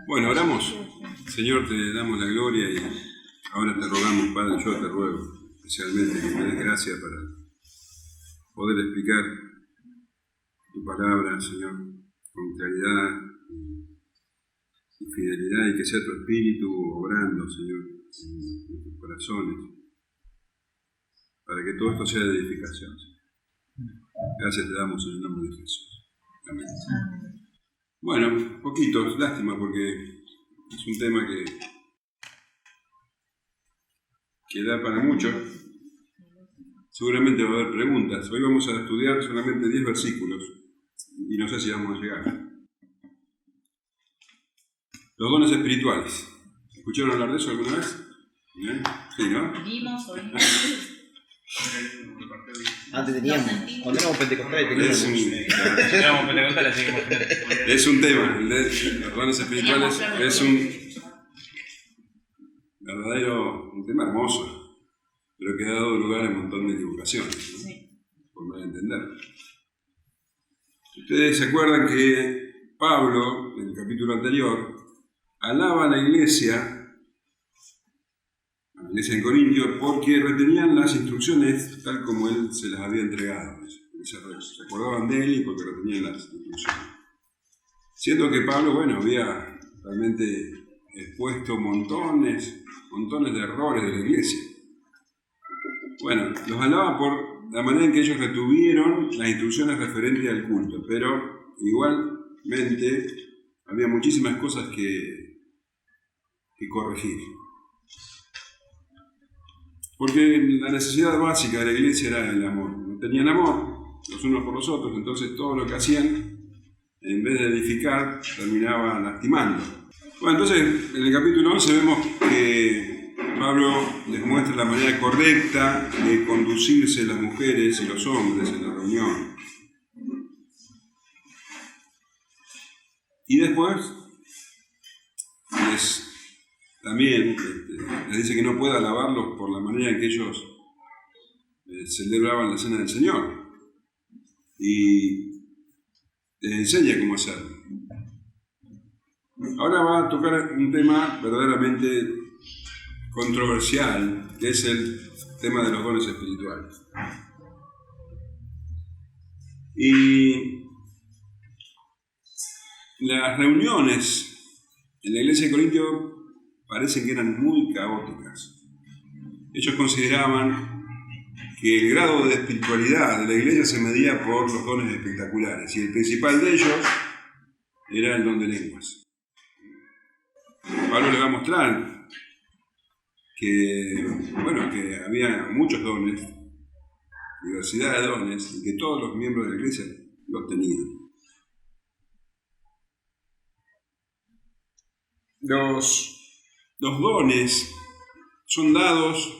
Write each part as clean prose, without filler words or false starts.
Bueno, oramos. Señor, te damos la gloria y ahora te rogamos, Padre, yo te ruego especialmente que me des gracia para poder explicar tu palabra, Señor, con claridad y fidelidad, y que sea tu Espíritu obrando, Señor, en nuestros corazones, para que todo esto sea de edificación. Gracias te damos en el nombre de Jesús. Amén. Bueno, poquito, lástima, porque es un tema que da para mucho. Seguramente va a haber preguntas. Hoy vamos a estudiar solamente 10 versículos y no sé si vamos a llegar. Los dones espirituales. ¿Escucharon hablar de eso alguna vez? ¿Eh? Sí, ¿no? Vimos, oímos. Antes teníamos, cuando éramos pentecostales teníamos. Es un tema, los dones espirituales es un verdadero, un tema hermoso, pero que ha dado lugar a un montón de equivocaciones, ¿no? Por mal entender. Ustedes se acuerdan que Pablo, en el capítulo anterior, alaba a la iglesia en Corintio, porque retenían las instrucciones tal como él se las había entregado. Se acordaban de él y porque retenían las instrucciones. Siendo que Pablo, bueno, había realmente expuesto montones de errores de la iglesia. Bueno, los alaba por la manera en que ellos retuvieron las instrucciones referentes al culto, pero igualmente había muchísimas cosas que corregir. Porque la necesidad básica de la iglesia era el amor. No tenían amor los unos por los otros, entonces todo lo que hacían, en vez de edificar, terminaba lastimando. Bueno, entonces en el capítulo 11 vemos que Pablo les muestra la manera correcta de conducirse las mujeres y los hombres en la reunión. Y después también les dice que no puede alabarlos por la manera en que ellos celebraban la cena del Señor. Y les enseña cómo hacerlo. Ahora va a tocar un tema verdaderamente controversial, que es el tema de los dones espirituales. Y las reuniones en la iglesia de Corintio parecen que eran muy caóticas. Ellos consideraban que el grado de espiritualidad de la iglesia se medía por los dones espectaculares, y el principal de ellos era el don de lenguas. Pablo le va a mostrar que había muchos dones, diversidad de dones, y que todos los miembros de la iglesia los tenían. Los dones son dados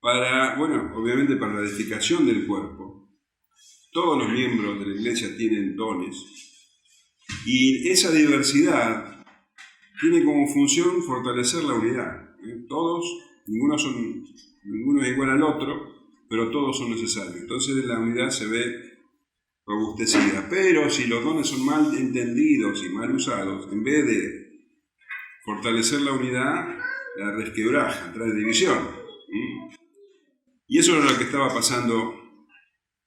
obviamente para la edificación del cuerpo. Todos los miembros de la iglesia tienen dones, y esa diversidad tiene como función fortalecer la unidad. Ninguno es igual al otro, pero todos son necesarios. Entonces la unidad se ve robustecida. Pero si los dones son mal entendidos y mal usados, en vez de fortalecer la unidad, la resquebraja, trae división. Y eso era lo que estaba pasando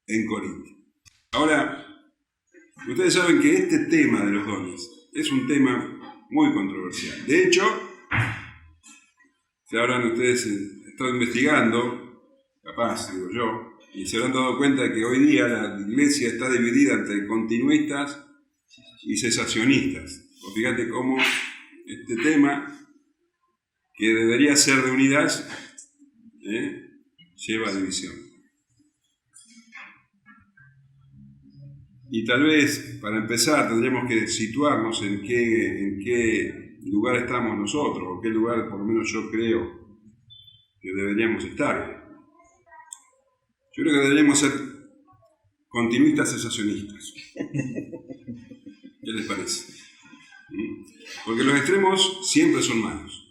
en Corinto. Ahora, ustedes saben que este tema de los dones es un tema muy controversial. De hecho, si habrán ustedes estado investigando, capaz, digo yo, y se habrán dado cuenta de que hoy día la iglesia está dividida entre continuistas y cesacionistas. O fíjate cómo este tema, que debería ser de unidad, lleva a división. Y tal vez, para empezar, tendríamos que situarnos en qué lugar estamos nosotros, o qué lugar, por lo menos yo creo, que deberíamos estar. Yo creo que deberíamos ser continuistas cesacionistas. ¿Qué les parece? Porque los extremos siempre son malos.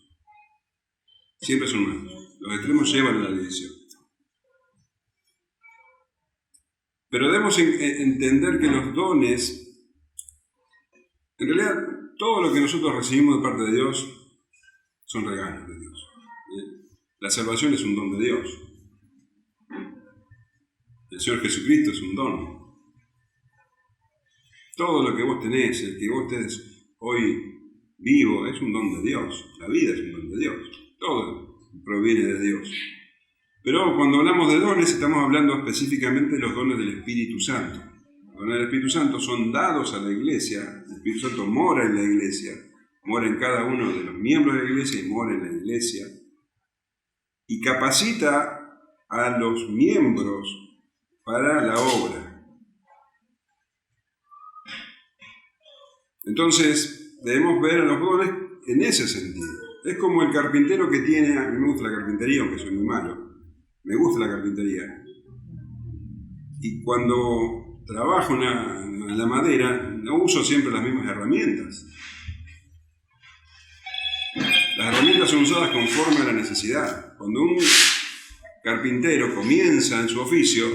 Siempre son malos. Los extremos llevan a la división. Pero debemos entender que los dones, en realidad, todo lo que nosotros recibimos de parte de Dios son regalos de Dios. La salvación es un don de Dios. El Señor Jesucristo es un don. Todo lo que vos tenés, el que vos estés hoy vivo, es un don de Dios. La vida es un don de Dios. Todo proviene de Dios. Pero cuando hablamos de dones, estamos hablando específicamente de los dones del Espíritu Santo. Los dones del Espíritu Santo son dados a la iglesia. El Espíritu Santo mora en la iglesia, mora en cada uno de los miembros de la iglesia y mora en la iglesia. Y capacita a los miembros para la obra. Entonces, debemos ver a los dones en ese sentido. Es como el carpintero que tiene, a mí me gusta la carpintería, aunque soy muy malo, me gusta la carpintería. Y cuando trabajo en la madera, no uso siempre las mismas herramientas. Las herramientas son usadas conforme a la necesidad. Cuando un carpintero comienza en su oficio,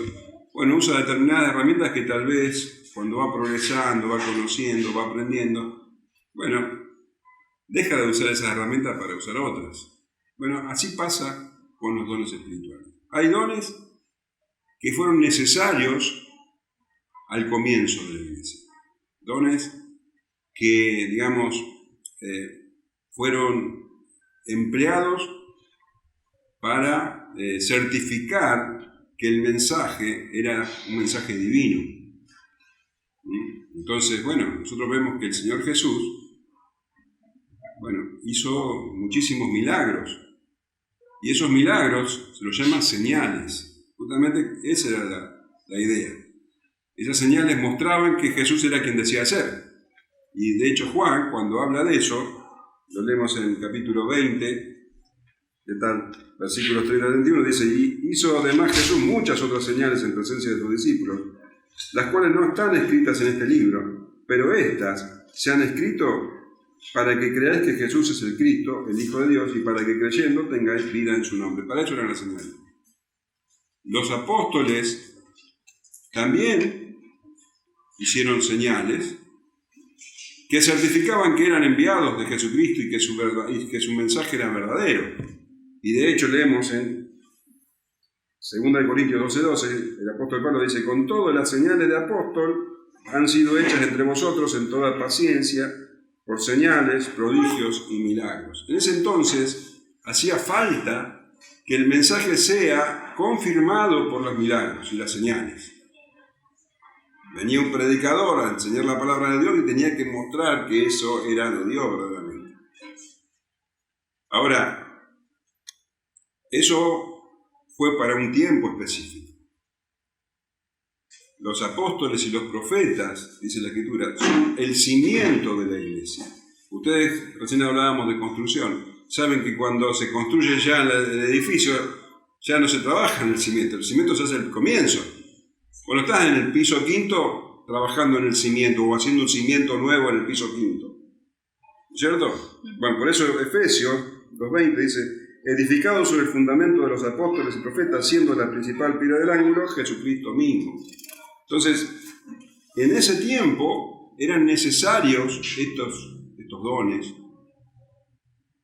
bueno, usa determinadas herramientas que tal vez cuando va progresando, va conociendo, va aprendiendo, bueno, deja de usar esas herramientas para usar otras. Bueno, así pasa con los dones espirituales. Hay dones que fueron necesarios al comienzo de la iglesia. Dones que, digamos, fueron empleados para certificar que el mensaje era un mensaje divino. Entonces, bueno, nosotros vemos que el Señor Jesús, bueno, hizo muchísimos milagros. Y esos milagros se los llaman señales. Justamente esa era la idea. Esas señales mostraban que Jesús era quien decía ser. Y de hecho Juan, cuando habla de eso, lo leemos en el capítulo 20, ¿qué tal? Versículos 30 al 31, dice, y hizo además Jesús muchas otras señales en presencia de sus discípulos, las cuales no están escritas en este libro, pero estas se han escrito para que creáis que Jesús es el Cristo, el Hijo de Dios, y para que creyendo tengáis vida en su nombre. Para eso eran las señales. Los apóstoles también hicieron señales que certificaban que eran enviados de Jesucristo y que su mensaje era verdadero. Y de hecho leemos en 2 Corintios 12:12, el apóstol Pablo dice, con todo las señales de apóstol han sido hechas entre vosotros en toda paciencia, por señales, prodigios y milagros. En ese entonces hacía falta que el mensaje sea confirmado por los milagros y las señales. Venía un predicador a enseñar la palabra de Dios y tenía que mostrar que eso era de Dios verdaderamente. Ahora, eso fue para un tiempo específico. Los apóstoles y los profetas, dice la Escritura, son el cimiento de la iglesia. Ustedes, recién hablábamos de construcción, saben que cuando se construye ya el edificio, ya no se trabaja en el cimiento se hace al comienzo. Cuando estás en el piso quinto, trabajando en el cimiento o haciendo un cimiento nuevo en el piso quinto. ¿Cierto? Bueno, por eso Efesios 2:20 dice, edificado sobre el fundamento de los apóstoles y profetas, siendo la principal piedra del ángulo, Jesucristo mismo. Entonces, en ese tiempo eran necesarios estos dones,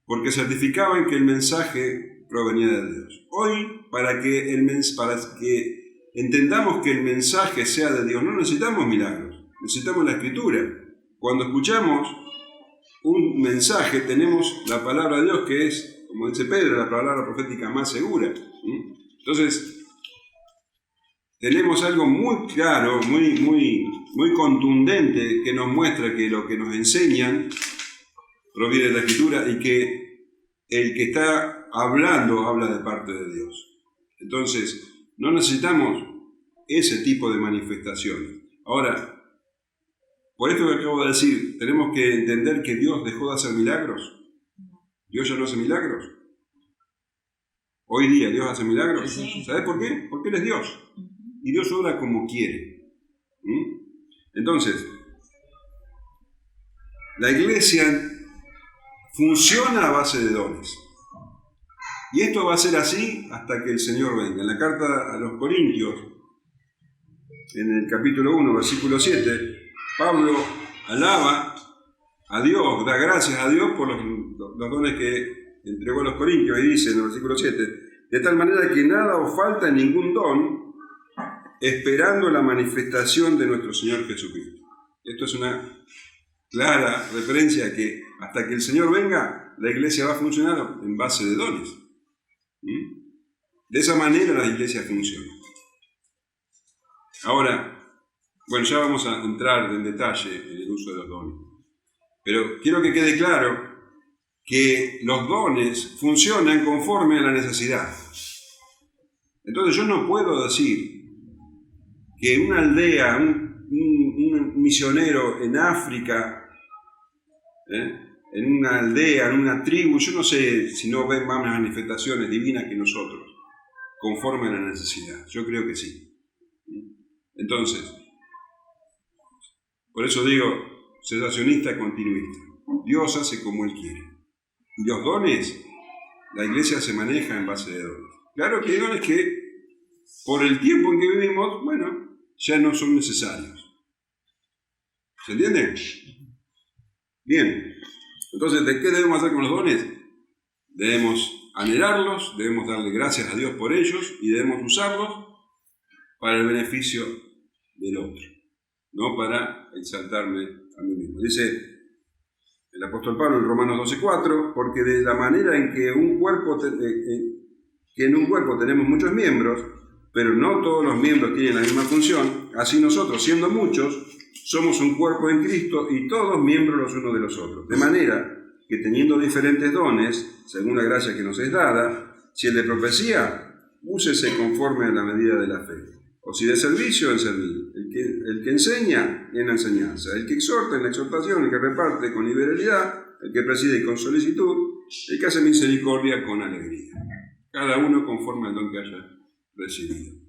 porque certificaban que el mensaje provenía de Dios. Hoy, para que entendamos que el mensaje sea de Dios, no necesitamos milagros, necesitamos la Escritura. Cuando escuchamos un mensaje, tenemos la palabra de Dios, que es, como dice Pedro, la palabra profética más segura. Entonces, tenemos algo muy claro, muy contundente, que nos muestra que lo que nos enseñan proviene de la Escritura y que el que está hablando habla de parte de Dios. Entonces, no necesitamos ese tipo de manifestaciones. Ahora, por esto que acabo de decir, tenemos que entender que Dios dejó de hacer milagros. ¿Dios ya no hace milagros? Hoy día Dios hace milagros. Sí. ¿Sabes por qué? Porque Él es Dios. Y Dios obra como quiere. Entonces, la iglesia funciona a base de dones. Y esto va a ser así hasta que el Señor venga. En la carta a los Corintios, en el capítulo 1, versículo 7, Pablo alaba a Dios, da gracias a Dios por los dones que entregó a los corintios, y dice en el versículo 7, de tal manera que nada os falta en ningún don, esperando la manifestación de nuestro Señor Jesucristo. Esto es una clara referencia a que hasta que el Señor venga, la iglesia va a funcionar en base de dones. De esa manera la iglesia funciona. Ahora, bueno, ya vamos a entrar en detalle en el uso de los dones. Pero quiero que quede claro que los dones funcionan conforme a la necesidad. Entonces yo no puedo decir que una aldea, un misionero en África, en una aldea, en una tribu, yo no sé si no ven más manifestaciones divinas que nosotros, conforme a la necesidad. Yo creo que sí. Entonces, por eso digo, cesacionista continuista. Dios hace como Él quiere. Y los dones, la iglesia se maneja en base de dones. Claro que hay dones que, por el tiempo en que vivimos, bueno, ya no son necesarios. ¿Se entiende? Bien. Entonces, ¿de qué debemos hacer con los dones? Debemos anhelarlos, debemos darle gracias a Dios por ellos y debemos usarlos para el beneficio del otro, no para exaltarme a mí mismo. Dice el apóstol Pablo en Romanos 12:4, porque de la manera en que en un cuerpo tenemos muchos miembros, pero no todos los miembros tienen la misma función, así nosotros, siendo muchos, somos un cuerpo en Cristo y todos miembros los unos de los otros. De manera que teniendo diferentes dones, según la gracia que nos es dada, si el de profecía, úsese conforme a la medida de la fe. O si de servicio, en servir. El que enseña, en la enseñanza. El que exhorta, en la exhortación. El que reparte, con liberalidad. El que preside, con solicitud. El que hace misericordia, con alegría. Cada uno conforme al don que haya recibido.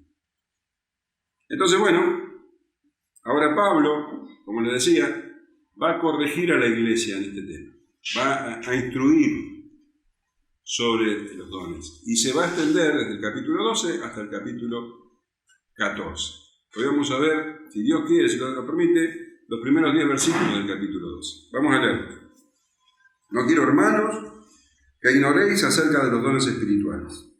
Entonces, bueno, ahora Pablo, como le decía, va a corregir a la iglesia en este tema. Va a instruir sobre los dones. Y se va a extender desde el capítulo 12 hasta el capítulo 14. Hoy vamos a ver, si Dios quiere, si lo permite, los primeros 10 versículos del capítulo 12. Vamos a leer. No quiero, hermanos, que ignoréis acerca de los dones espirituales.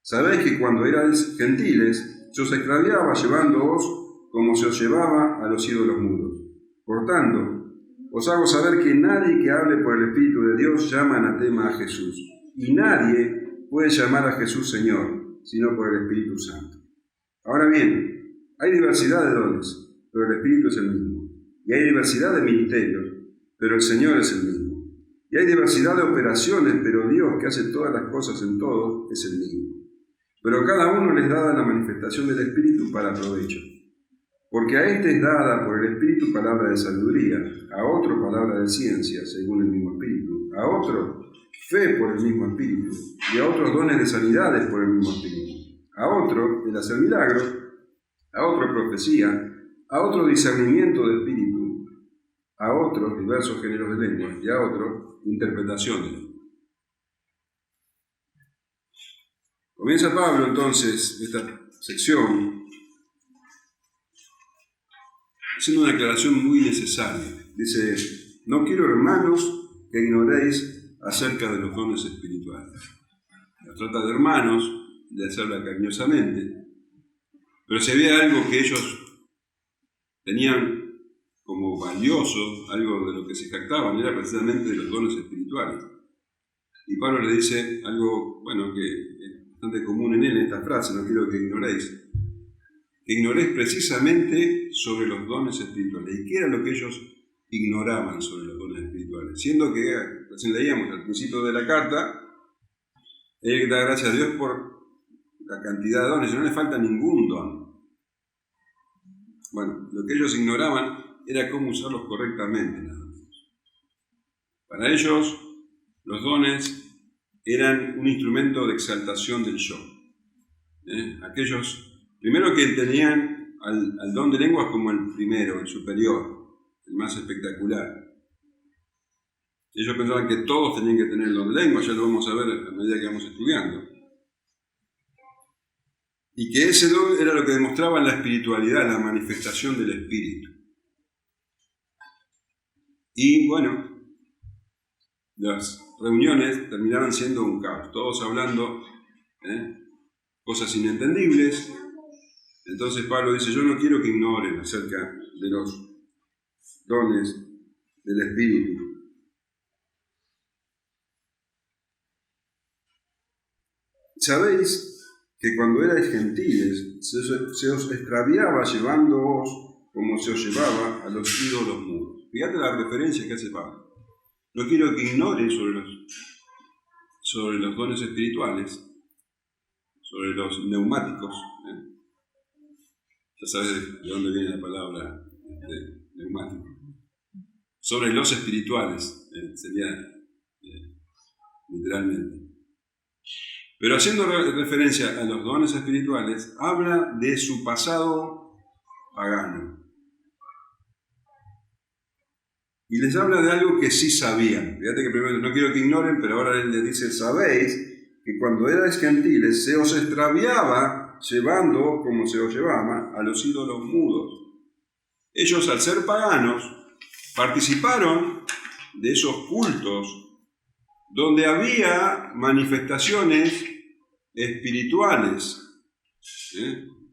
Sabéis que cuando erais gentiles, se os extraviaba llevándoos como se os llevaba a los ídolos mudos. Por tanto, os hago saber que nadie que hable por el Espíritu de Dios llama anatema a Jesús, y nadie puede llamar a Jesús Señor, sino por el Espíritu Santo. Ahora bien, hay diversidad de dones, pero el Espíritu es el mismo. Y hay diversidad de ministerios, pero el Señor es el mismo. Y hay diversidad de operaciones, pero Dios, que hace todas las cosas en todos, es el mismo. Pero a cada uno les dada la manifestación del Espíritu para provecho. Porque a este es dada por el Espíritu palabra de sabiduría, a otro palabra de ciencia, según el mismo Espíritu, a otro fe por el mismo Espíritu, y a otros dones de sanidades por el mismo Espíritu, a otro el hacer milagros, a otro profecía, a otro discernimiento de espíritu, a otros diversos géneros de lenguas, y a otro interpretación de lenguas. Comienza Pablo entonces esta sección haciendo una aclaración muy necesaria. Dice, no quiero, hermanos, que ignoréis acerca de los dones espirituales. La trata de hermanos, de hacerla cariñosamente, pero si había algo que ellos tenían como valioso, algo de lo que se jactaban, era precisamente de los dones espirituales. Y Pablo le dice algo, bueno, que es bastante común en él, en esta frase, no quiero que ignoréis. Que ignoréis precisamente sobre los dones espirituales. ¿Y qué era lo que ellos ignoraban sobre los dones espirituales? Siendo que, recién leíamos al principio de la carta, él da gracias a Dios por la cantidad de dones, y no le falta ningún don. Bueno, lo que ellos ignoraban era cómo usarlos correctamente. Para ellos, los dones eran un instrumento de exaltación del yo. Aquellos primero que tenían al don de lenguas como el primero, el superior, el más espectacular. Ellos pensaban que todos tenían que tener el don de lenguas, ya lo vamos a ver a medida que vamos estudiando. Y que ese don era lo que demostraba la espiritualidad, la manifestación del Espíritu. Y bueno, las reuniones terminaban siendo un caos, todos hablando cosas inentendibles. Entonces Pablo dice, yo no quiero que ignoren acerca de los dones del Espíritu. Sabéis que cuando erais gentiles se os extraviaba llevándoos como se os llevaba a los ídolos mudos. Fíjate la referencia que hace Pablo. No quiero que ignoren sobre los dones espirituales, sobre los neumáticos. Ya sabes de dónde viene la palabra neumático. Sobre los espirituales, sería literalmente. Pero haciendo referencia a los dones espirituales, habla de su pasado pagano. Y les habla de algo que sí sabían. Fíjate que primero no quiero que ignoren, pero ahora él les dice, sabéis que cuando erais gentiles se os extraviaba llevando, como se os llevaba, a los ídolos mudos. Ellos, al ser paganos, participaron de esos cultos donde había manifestaciones espirituales.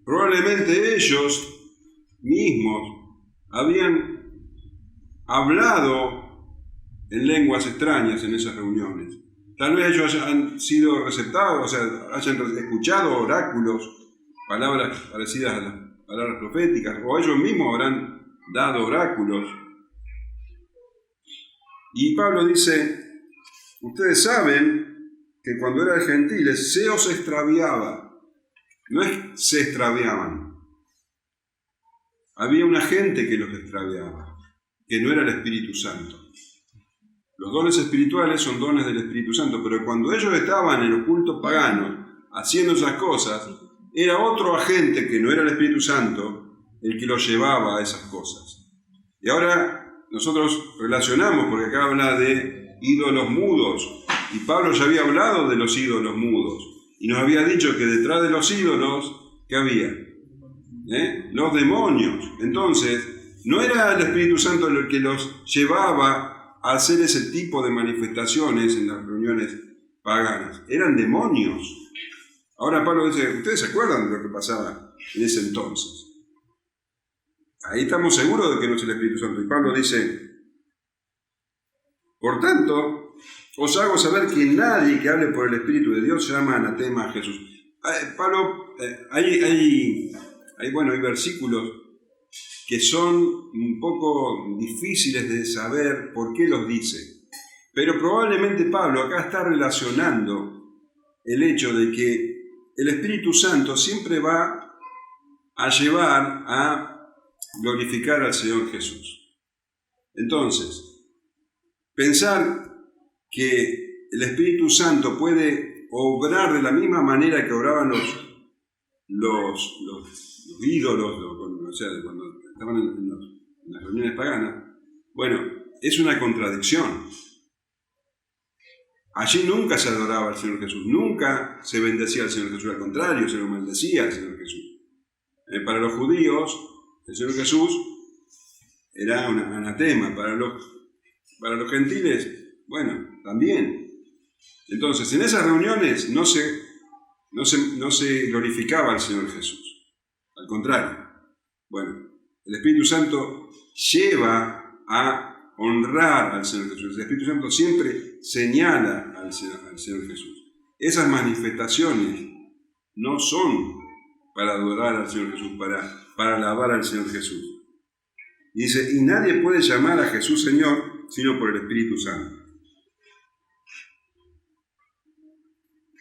Probablemente ellos mismos habían hablado en lenguas extrañas en esas reuniones. Tal vez ellos hayan sido receptados, o sea, hayan escuchado oráculos, palabras parecidas a las palabras proféticas, o ellos mismos habrán dado oráculos. Y Pablo dice, ustedes saben que cuando eran gentiles se os extraviaba, no es se extraviaban. Había una gente que los extraviaba, que no era el Espíritu Santo. Los dones espirituales son dones del Espíritu Santo, pero cuando ellos estaban en los cultos paganos haciendo esas cosas, era otro agente que no era el Espíritu Santo el que los llevaba a esas cosas. Y ahora nosotros relacionamos, porque acá habla de ídolos mudos, y Pablo ya había hablado de los ídolos mudos, y nos había dicho que detrás de los ídolos, ¿qué había? Los demonios. Entonces, no era el Espíritu Santo el que los llevaba a hacer ese tipo de manifestaciones en las reuniones paganas, eran demonios. Ahora Pablo dice, ¿ustedes se acuerdan de lo que pasaba en ese entonces? Ahí estamos seguros de que no es el Espíritu Santo. Y Pablo dice, por tanto, os hago saber que nadie que hable por el Espíritu de Dios llama anatema a Jesús. Pablo, hay versículos que son un poco difíciles de saber por qué los dice. Pero probablemente Pablo acá está relacionando el hecho de que el Espíritu Santo siempre va a llevar a glorificar al Señor Jesús. Entonces, pensar que el Espíritu Santo puede obrar de la misma manera que obraban los ídolos, o sea, cuando estaban en las reuniones paganas, bueno, es una contradicción. Allí nunca se adoraba al Señor Jesús, nunca se bendecía al Señor Jesús, al contrario, se lo maldecía al Señor Jesús. Para los judíos, el Señor Jesús era un anatema, para los gentiles, bueno, también. Entonces, en esas reuniones no se glorificaba al Señor Jesús, al contrario. Bueno, el Espíritu Santo lleva a honrar al Señor Jesús. El Espíritu Santo siempre señala al Señor Jesús. Esas manifestaciones no son para adorar al Señor Jesús, para alabar al Señor Jesús. Dice, y nadie puede llamar a Jesús Señor sino por el Espíritu Santo.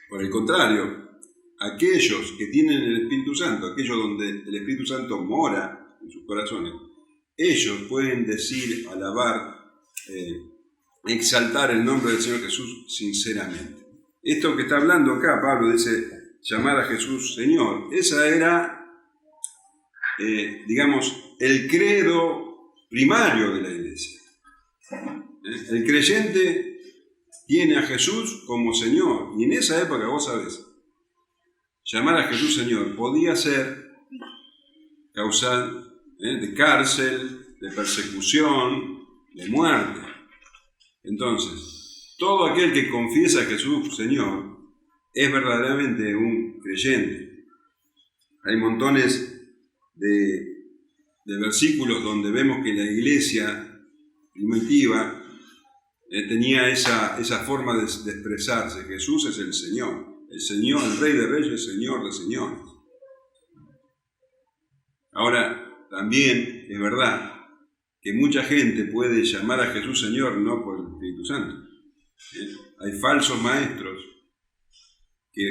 Por el contrario, aquellos que tienen el Espíritu Santo, aquellos donde el Espíritu Santo mora en sus corazones, ellos pueden decir, alabar, exaltar el nombre del Señor Jesús sinceramente. Esto que está hablando acá, Pablo dice, llamar a Jesús Señor, esa era, el credo primario de la iglesia. El creyente tiene a Jesús como Señor, y en esa época, vos sabés, llamar a Jesús Señor podía ser causal de cárcel, de persecución, de muerte. Entonces, todo aquel que confiesa a Jesús Señor es verdaderamente un creyente. Hay montones de versículos donde vemos que la iglesia primitiva tenía esa forma de expresarse. Jesús es el Señor, el Rey de Reyes, Señor de Señores. Ahora, también es verdad que mucha gente puede llamar a Jesús Señor no por el Espíritu Santo. Hay falsos maestros que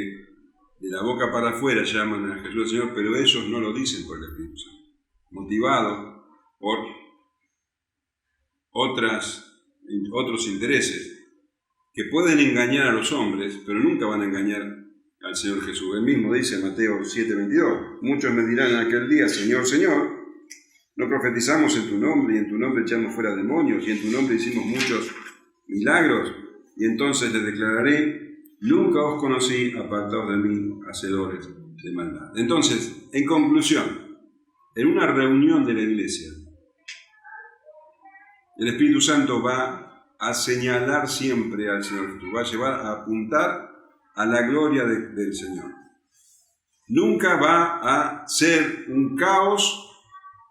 de la boca para afuera llaman a Jesús Señor, pero ellos no lo dicen por el Espíritu Santo, motivados por otros intereses que pueden engañar a los hombres, pero nunca van a engañar al Señor Jesús. Él mismo dice en Mateo 7:22, muchos me dirán en aquel día, Señor, Señor, ¿no profetizamos en tu nombre y en tu nombre echamos fuera demonios y en tu nombre hicimos muchos milagros? Y entonces les declararé, nunca os conocí, apartados de mí, hacedores de maldad. Entonces, en conclusión, en una reunión de la iglesia, el Espíritu Santo va a señalar siempre al Señor Jesús, va a llevar a apuntar a la gloria del Señor. Nunca va a ser un caos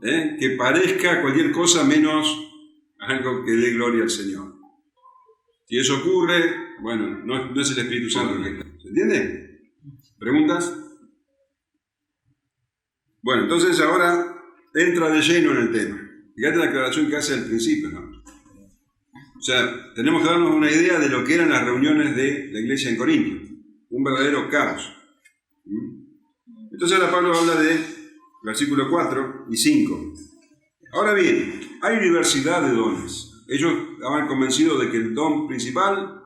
que parezca cualquier cosa menos algo que dé gloria al Señor. Si eso ocurre, bueno, no es el Espíritu Santo el que está. ¿Se entiende? ¿Preguntas? Bueno, entonces ahora entra de lleno en el tema. Fíjate la aclaración que hace al principio, ¿no? O sea, tenemos que darnos una idea de lo que eran las reuniones de la iglesia en Corintio. Un verdadero caos. Entonces ahora Pablo habla de versículos 4 y 5. Ahora bien, hay diversidad de dones. Ellos estaban convencidos de que el don principal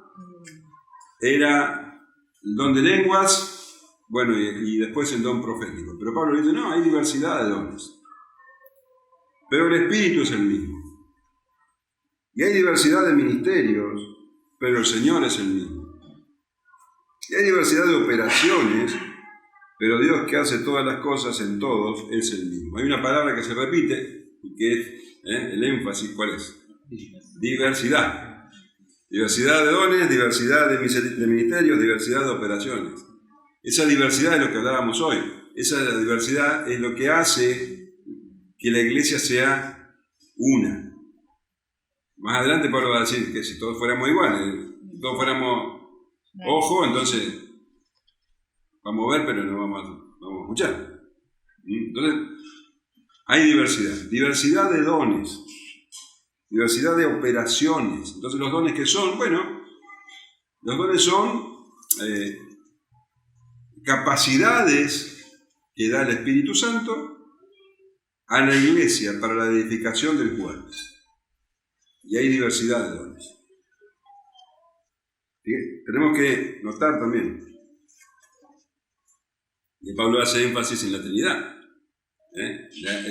era el don de lenguas, bueno, y después el don profético. Pero Pablo dice, no, hay diversidad de dones. Pero el Espíritu es el mismo. Y hay diversidad de ministerios, pero el Señor es el mismo. Y hay diversidad de operaciones, pero Dios que hace todas las cosas en todos es el mismo. Hay una palabra que se repite y que es el énfasis, ¿cuál es? Diversidad. Diversidad de dones, diversidad de ministerios, diversidad de operaciones. Esa diversidad es lo que hablábamos hoy. Esa diversidad es lo que hace que la iglesia sea una. Más adelante Pablo va a decir que si todos fuéramos iguales, si todos fuéramos ojo, entonces vamos a ver, pero no vamos a escuchar. Entonces, hay diversidad de dones, diversidad de operaciones. Entonces, los dones que son, bueno, los dones son capacidades que da el Espíritu Santo a la iglesia para la edificación del cuerpo. Y hay diversidad de dones. ¿Sí? Tenemos que notar también que Pablo hace énfasis en la Trinidad.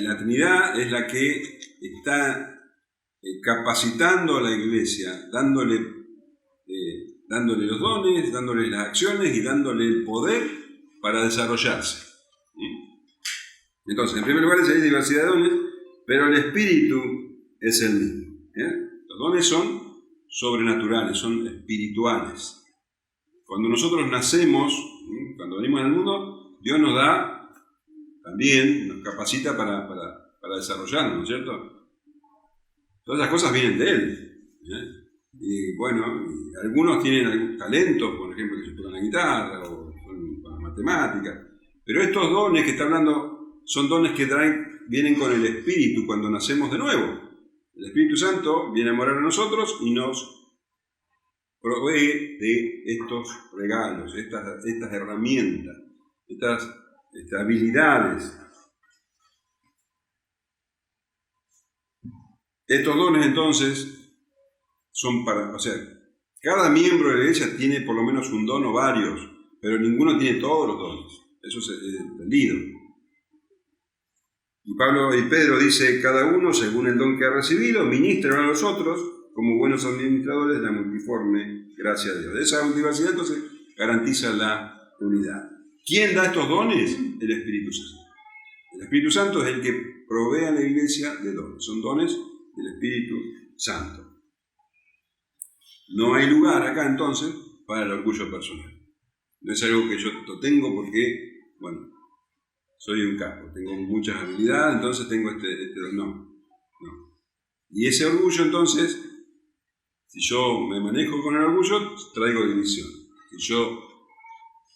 La Trinidad es la que está capacitando a la iglesia, dándole los dones, dándole las acciones y dándole el poder para desarrollarse. Entonces, en primer lugar, hay diversidad de dones, pero el Espíritu es el mismo. Los dones son sobrenaturales, son espirituales. Cuando nosotros nacemos, cuando venimos al mundo, Dios nos da también, nos capacita para desarrollarnos, ¿no es cierto? Todas esas cosas vienen de Él. Y bueno, algunos tienen algún talento, por ejemplo, que se tocan la guitarra o con las matemáticas. Pero estos dones que está hablando son dones que vienen con el Espíritu cuando nacemos de nuevo. El Espíritu Santo viene a morar en nosotros y nos provee de estos regalos, estas herramientas, estas habilidades. Estos dones entonces son cada miembro de la iglesia tiene por lo menos un don o varios, pero ninguno tiene todos los dones. Eso es entendido. Y Pablo y Pedro dice, cada uno, según el don que ha recibido, ministren a los otros como buenos administradores de la multiforme gracia de Dios. Esa diversidad entonces garantiza la unidad. ¿Quién da estos dones? El Espíritu Santo. El Espíritu Santo es el que provee a la iglesia de dones. Son dones del Espíritu Santo. No hay lugar acá entonces para el orgullo personal. No es algo que yo lo tengo porque, bueno, soy un capo, tengo muchas habilidades, entonces tengo no. Y ese orgullo entonces, si yo me manejo con el orgullo, traigo división. Si yo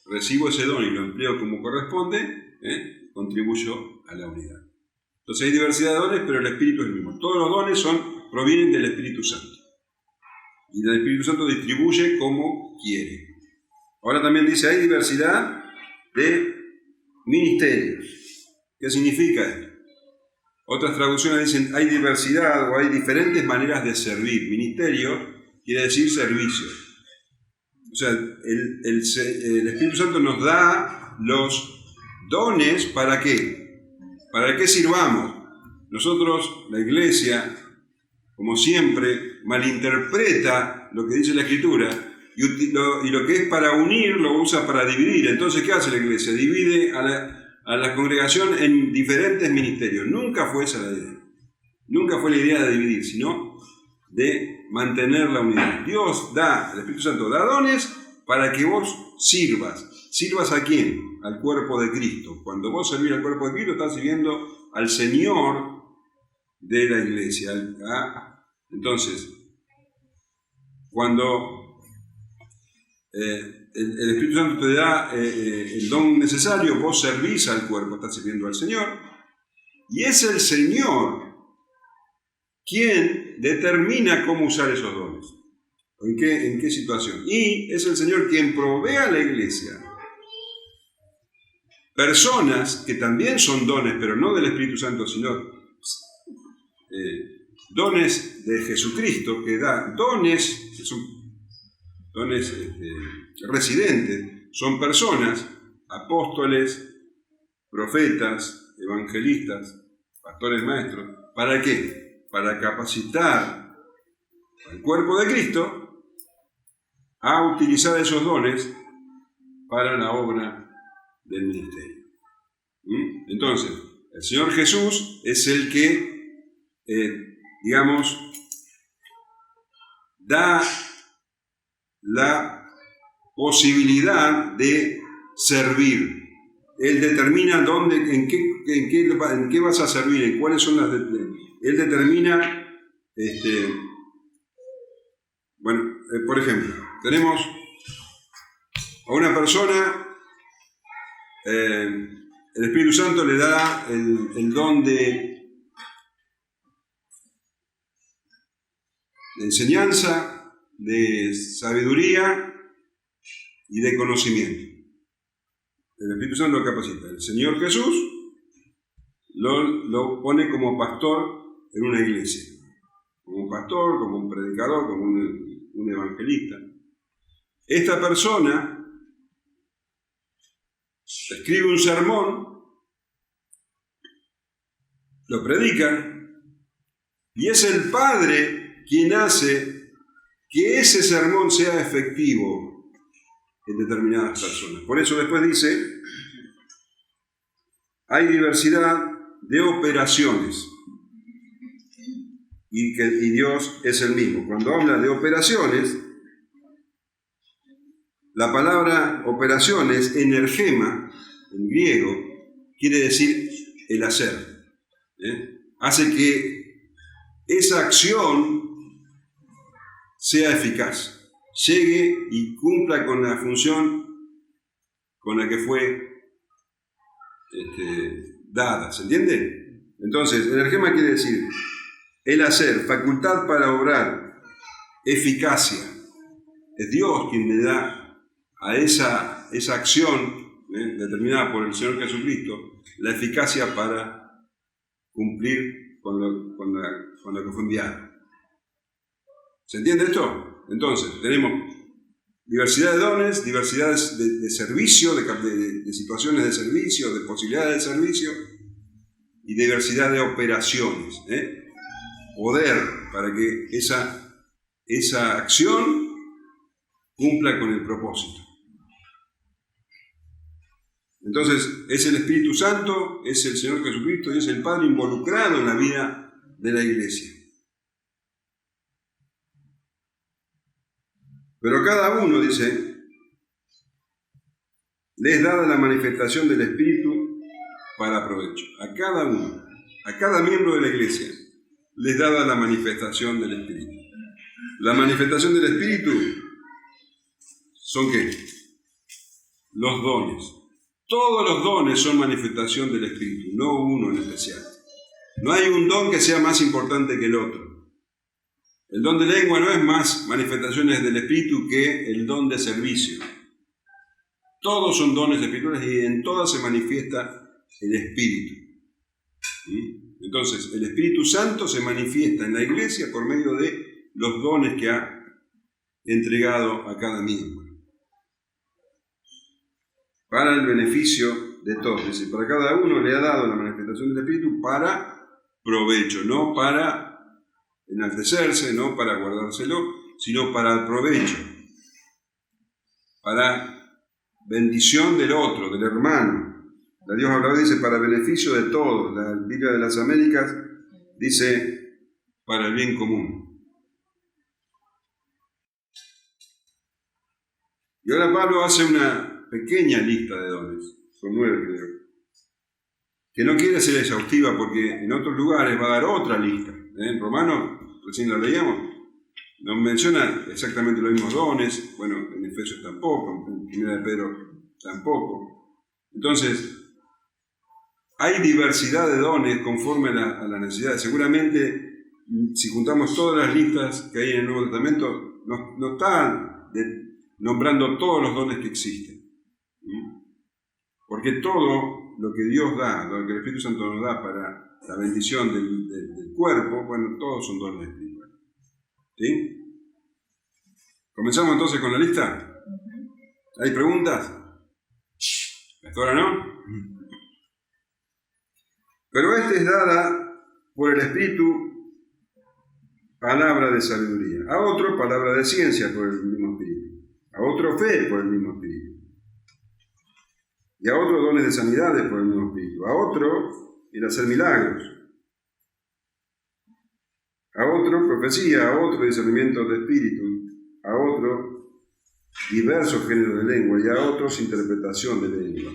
recibo ese don y lo empleo como corresponde, contribuyo a la unidad. Entonces hay diversidad de dones, pero el Espíritu es el mismo. Todos los dones provienen del Espíritu Santo. Y el Espíritu Santo distribuye como quiere. Ahora también dice, hay diversidad de ministerios. ¿Qué significa esto? Otras traducciones dicen, hay diversidad o hay diferentes maneras de servir. Ministerio quiere decir servicio. O sea, el Espíritu Santo nos da los dones ¿para qué? Para que sirvamos. Nosotros, la Iglesia, como siempre, malinterpreta lo que dice la Escritura y lo que es para unir lo usa para dividir. Entonces, ¿qué hace la Iglesia? Divide a la congregación en diferentes ministerios. Nunca fue esa la idea. Nunca fue la idea de dividir, sino de mantener la unidad. Dios el Espíritu Santo da dones para que vos sirvas. ¿Sirvas a quién? Al cuerpo de Cristo. Cuando vos servís al cuerpo de Cristo, estás sirviendo al Señor de la Iglesia. Entonces, cuando el Espíritu Santo te da el don necesario, vos servís al cuerpo, estás sirviendo al Señor, y es el Señor quien determina cómo usar esos dones, en qué situación. Y es el Señor quien provee a la Iglesia personas que también son dones, pero no del Espíritu Santo, sino dones de Jesucristo, que da dones, que son dones residentes, son personas, apóstoles, profetas, evangelistas, pastores maestros. ¿Para qué? Para capacitar al cuerpo de Cristo a utilizar esos dones para la obra del ministerio. Entonces, el Señor Jesús es el que, da la posibilidad de servir. Él determina en qué vas a servir, en cuáles son las... Él determina, por ejemplo, tenemos a una persona, el Espíritu Santo le da el don de enseñanza, de sabiduría y de conocimiento. El Espíritu Santo lo capacita. El Señor Jesús lo pone como pastor en una iglesia. Como un pastor, como un predicador, como un evangelista. Esta persona escribe un sermón, lo predica, y es el Padre quien hace que ese sermón sea efectivo en determinadas personas. Por eso después dice, hay diversidad de operaciones y Dios es el mismo. Cuando habla de operaciones, la palabra operaciones, energema, en griego, quiere decir el hacer. Hace que esa acción sea eficaz, llegue y cumpla con la función con la que fue dada. ¿Se entiende? Entonces, energema quiere decir el hacer, facultad para obrar, eficacia. Es Dios quien le da a esa acción determinada por el Señor Jesucristo la eficacia para cumplir con lo que fue enviado. ¿Se entiende esto? Entonces, tenemos diversidad de dones, diversidad de servicio, de situaciones de servicio, de posibilidades de servicio, y diversidad de operaciones. Poder para que esa acción cumpla con el propósito. Entonces, es el Espíritu Santo, es el Señor Jesucristo y es el Padre involucrado en la vida de la Iglesia. Pero a cada uno, dice, le es dada la manifestación del Espíritu para provecho. A cada uno, a cada miembro de la iglesia, le es dada la manifestación del Espíritu. La manifestación del Espíritu son ¿qué? Los dones. Todos los dones son manifestación del Espíritu, no uno en especial. No hay un don que sea más importante que el otro. El don de lengua no es más manifestaciones del Espíritu que el don de servicio. Todos son dones espirituales y en todas se manifiesta el Espíritu. ¿Sí? Entonces, el Espíritu Santo se manifiesta en la iglesia por medio de los dones que ha entregado a cada miembro. Para el beneficio de todos. Es decir, para cada uno le ha dado la manifestación del Espíritu para provecho, no para enaltecerse, no para guardárselo, sino para el provecho, para bendición del otro, del hermano. La Dios hablaba, dice, para beneficio de todos. La Biblia de las Américas dice, para el bien común. Y ahora Pablo hace una pequeña lista de dones, son 9 creo, que no quiere ser exhaustiva porque en otros lugares va a dar otra lista. En Romanos, recién la leíamos, nos menciona exactamente los mismos dones, bueno, en Efesios tampoco, en 1 de Pedro tampoco. Entonces, hay diversidad de dones conforme a las necesidades. Seguramente, si juntamos todas las listas que hay en el Nuevo Testamento, no está nombrando todos los dones que existen. Porque todo lo que Dios da, lo que el Espíritu Santo nos da para la bendición del cuerpo, bueno, todos son dones espirituales. ¿Sí? ¿Comenzamos entonces con la lista? ¿Hay preguntas? ¿Hasta ahora no? Pero esta es dada por el Espíritu palabra de sabiduría, a otro palabra de ciencia por el mismo Espíritu, a otro fe por el mismo Espíritu, y a otro dones de sanidades por el mismo Espíritu, a otro el hacer milagros, a otro profecía, a otro discernimiento de espíritu, a otro diversos géneros de lengua y a otros interpretación de lengua.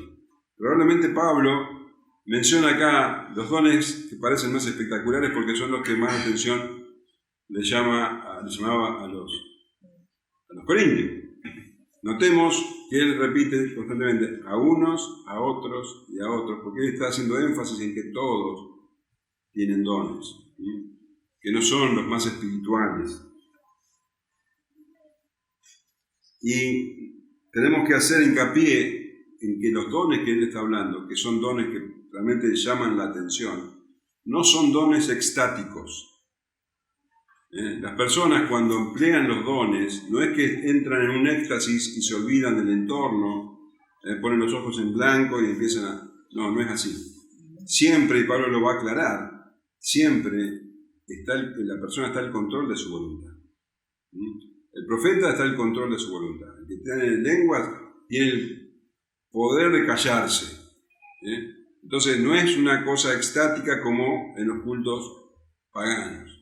Probablemente Pablo menciona acá los dones que parecen más espectaculares porque son los que más atención le llamaba a los corintios. Notemos que él repite constantemente a unos, a otros y a otros, porque él está haciendo énfasis en que todos tienen dones, ¿sí? Que no son los más espirituales. Y tenemos que hacer hincapié en que los dones que él está hablando, que son dones que realmente llaman la atención, no son dones extáticos. Las personas cuando emplean los dones, no es que entran en un éxtasis y se olvidan del entorno, ponen los ojos en blanco y empiezan a... No es así. Siempre, y Pablo lo va a aclarar, siempre la persona está al control de su voluntad. El profeta está al control de su voluntad. El que tiene lenguas tiene el poder de callarse. Entonces no es una cosa extática como en los cultos paganos.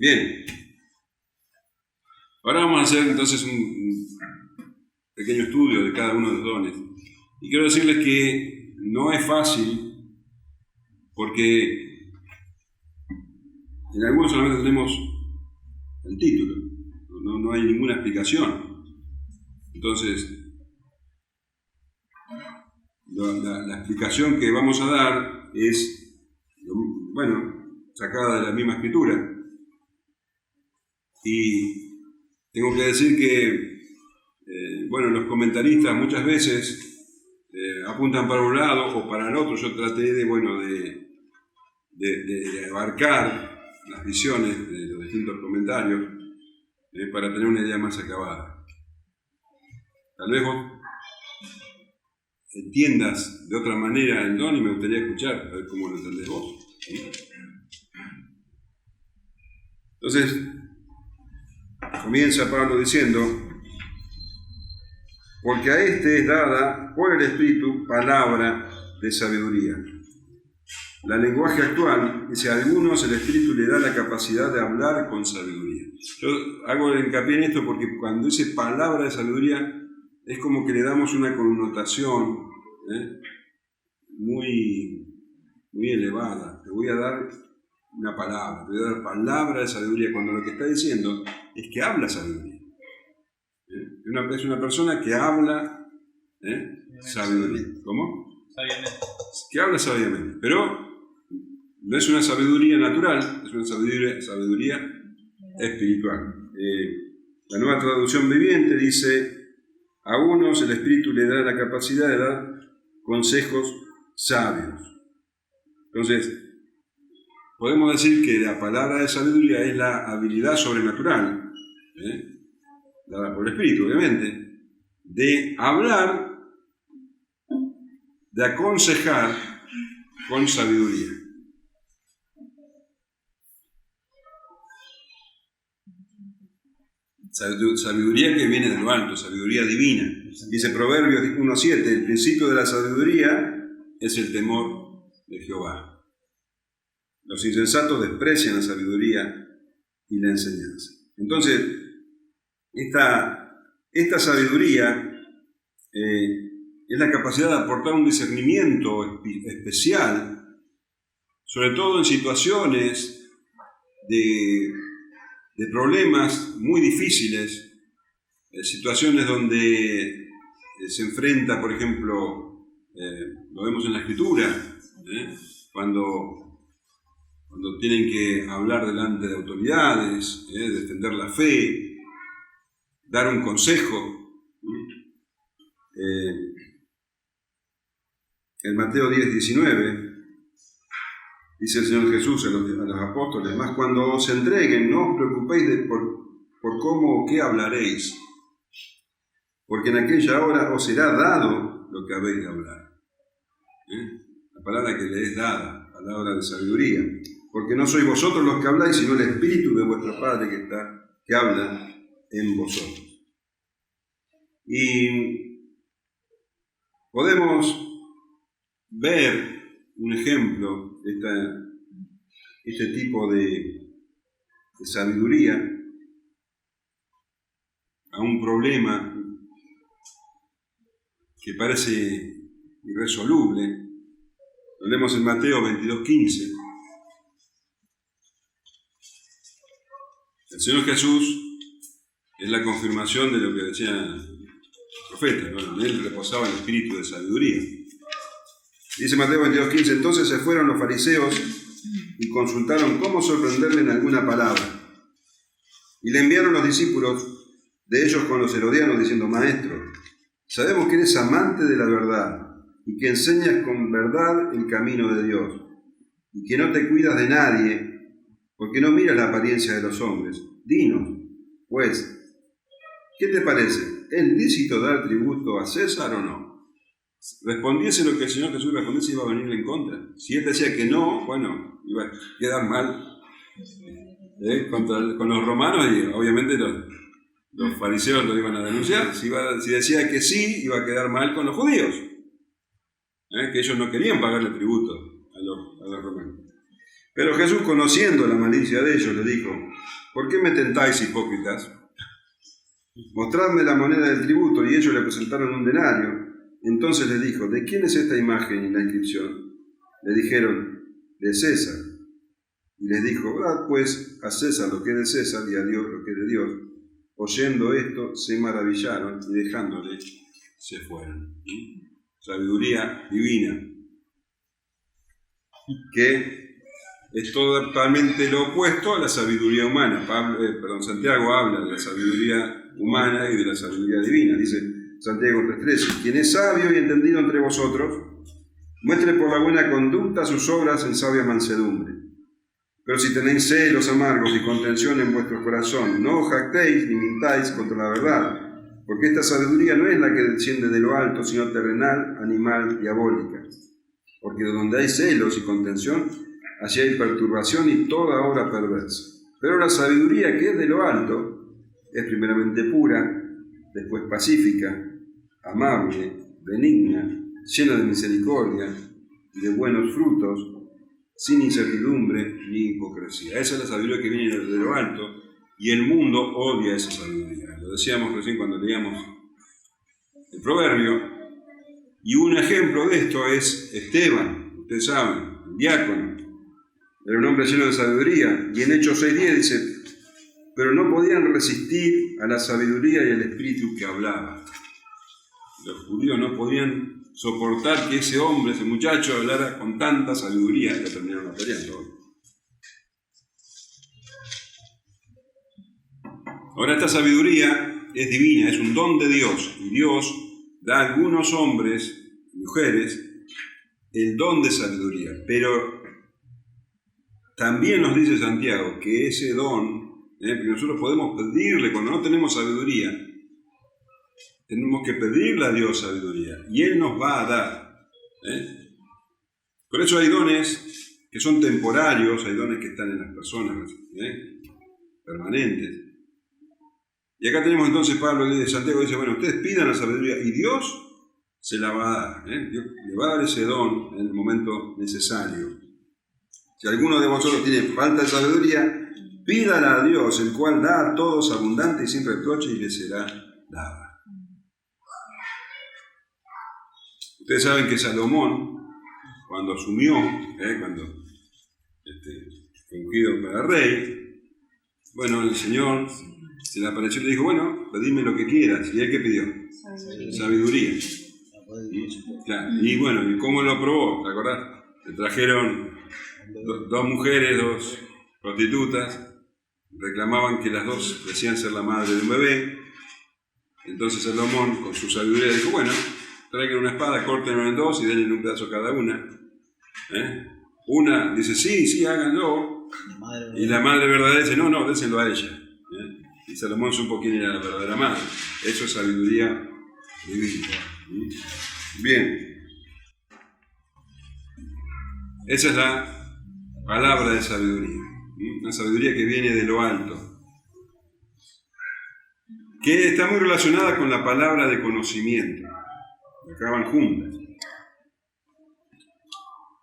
Bien, ahora vamos a hacer entonces un pequeño estudio de cada uno de los dones. Y quiero decirles que no es fácil, porque en algunos solamente tenemos el título, no hay ninguna explicación. Entonces, la explicación que vamos a dar es, sacada de la misma escritura. Y tengo que decir que, los comentaristas muchas veces apuntan para un lado o para el otro. Yo traté de abarcar las visiones de los distintos comentarios para tener una idea más acabada. Tal vez vos entiendas de otra manera el don y me gustaría escuchar, a ver cómo lo entendés vos. Entonces, comienza Pablo diciendo, porque a este es dada por el Espíritu palabra de sabiduría. La lenguaje actual, dice, a algunos el Espíritu le da la capacidad de hablar con sabiduría. Yo hago el hincapié en esto porque cuando dice palabra de sabiduría es como que le damos una connotación muy, muy elevada. Te voy a dar una palabra, te voy a dar palabra de sabiduría, cuando lo que está diciendo es que habla sabiduría. Es una persona que habla sabiduría. ¿Cómo? Sabiamente. Que habla sabiamente, pero no es una sabiduría natural, es una sabiduría espiritual. La Nueva Traducción Viviente dice, a unos el Espíritu le da la capacidad de dar consejos sabios. Entonces, podemos decir que la palabra de sabiduría es la habilidad sobrenatural, dada por el Espíritu, obviamente, de hablar, de aconsejar con sabiduría. Sabiduría que viene de lo alto, sabiduría divina. Dice Proverbios 1:7, el principio de la sabiduría es el temor de Jehová. Los insensatos desprecian la sabiduría y la enseñanza. Entonces, esta sabiduría es la capacidad de aportar un discernimiento especial, sobre todo en situaciones de problemas muy difíciles, situaciones donde se enfrenta, por ejemplo, lo vemos en la Escritura, cuando tienen que hablar delante de autoridades, defender la fe, dar un consejo. En Mateo 10:19 dice el Señor Jesús a los apóstoles, más cuando os entreguen, no os preocupéis por cómo o qué hablaréis, porque en aquella hora os será dado lo que habéis de hablar. La palabra que le es dada, palabra de sabiduría, porque no sois vosotros los que habláis, sino el Espíritu de vuestro Padre que habla en vosotros. Y podemos ver un ejemplo de este tipo de sabiduría a un problema que parece irresoluble. Lo leemos en Mateo 22:15. El Señor Jesús es la confirmación de lo que decían los profetas, ¿no? En él reposaba el espíritu de sabiduría. Dice Mateo 22:15, entonces se fueron los fariseos y consultaron cómo sorprenderle en alguna palabra. Y le enviaron los discípulos de ellos con los herodianos diciendo, Maestro, sabemos que eres amante de la verdad y que enseñas con verdad el camino de Dios y que no te cuidas de nadie porque no miras la apariencia de los hombres. Dinos, pues, ¿qué te parece? ¿Es lícito dar tributo a César o no? Respondiese lo que el Señor Jesús respondiese, iba a venirle en contra. Si él decía que no, bueno, iba a quedar mal con los romanos y obviamente los fariseos lo iban a denunciar. Si decía que sí, iba a quedar mal con los judíos, que ellos no querían pagarle tributo a los romanos. Pero Jesús, conociendo la malicia de ellos, le dijo, ¿por qué me tentáis, hipócritas? Mostradme la moneda del tributo. Y ellos le presentaron un denario. Entonces le dijo, ¿de quién es esta imagen y la inscripción? Le dijeron, de César. Y les dijo, dad pues a César lo que es de César y a Dios lo que es de Dios. Oyendo esto, se maravillaron y dejándole, se fueron. Sabiduría divina, que es totalmente lo opuesto a la sabiduría humana. Santiago habla de la sabiduría humana y de la sabiduría divina. Dice Santiago 3:13, quien es sabio y entendido entre vosotros, muestre por la buena conducta sus obras en sabia mansedumbre. Pero si tenéis celos amargos y contención en vuestro corazón, no os jactéis ni mintáis contra la verdad, porque esta sabiduría no es la que desciende de lo alto, sino terrenal, animal, diabólica. Porque donde hay celos y contención, allí hay perturbación y toda obra perversa. Pero la sabiduría que es de lo alto es primeramente pura, después pacífica, amable, benigna, llena de misericordia y de buenos frutos, sin incertidumbre ni hipocresía. Esa es la sabiduría que viene de lo alto, y el mundo odia esa sabiduría. Lo decíamos recién cuando leíamos el proverbio, y un ejemplo de esto es Esteban, ustedes saben, el diácono, era un hombre lleno de sabiduría, y en Hechos 6:10 dice: pero no podían resistir a la sabiduría y al espíritu que hablaba. Los judíos no podían soportar que ese hombre, ese muchacho, hablara con tanta sabiduría, y lo terminaron apaleando. Ahora, esta sabiduría es divina, es un don de Dios, y Dios da a algunos hombres y mujeres el don de sabiduría, pero también nos dice Santiago que ese don, que nosotros podemos pedirle cuando no tenemos sabiduría, tenemos que pedirle a Dios sabiduría, y Él nos va a dar. Por eso hay dones que son temporarios, hay dones que están en las personas, permanentes. Y acá tenemos entonces Pablo de Santiago, dice: bueno, ustedes pidan la sabiduría y Dios se la va a dar. Dios le va a dar ese don en el momento necesario. Si alguno de vosotros tiene falta de sabiduría, pídala a Dios, el cual da a todos abundante y sin reproche, y le será dada. Ustedes saben que Salomón, cuando asumió, cuando fue ungido para rey, bueno, el Señor se le apareció y le dijo: bueno, pedime lo que quieras. ¿Y él qué pidió? Sabiduría. Claro. Y bueno, ¿y cómo lo probó? ¿Te acordás? Le trajeron dos mujeres, dos prostitutas, reclamaban que las dos decían ser la madre de un bebé. Entonces Salomón, con su sabiduría, dijo: bueno, traigan una espada, córtenlo en dos y denle un pedazo a cada una. Una dice: sí, háganlo. Y la madre verdadera dice: no, déselo a ella. Y Salomón supo quién era la verdadera madre. Eso es sabiduría divina. Bien. Esa es la palabra de sabiduría. Una sabiduría que viene de lo alto, que está muy relacionada con la palabra de conocimiento. Acá van juntas.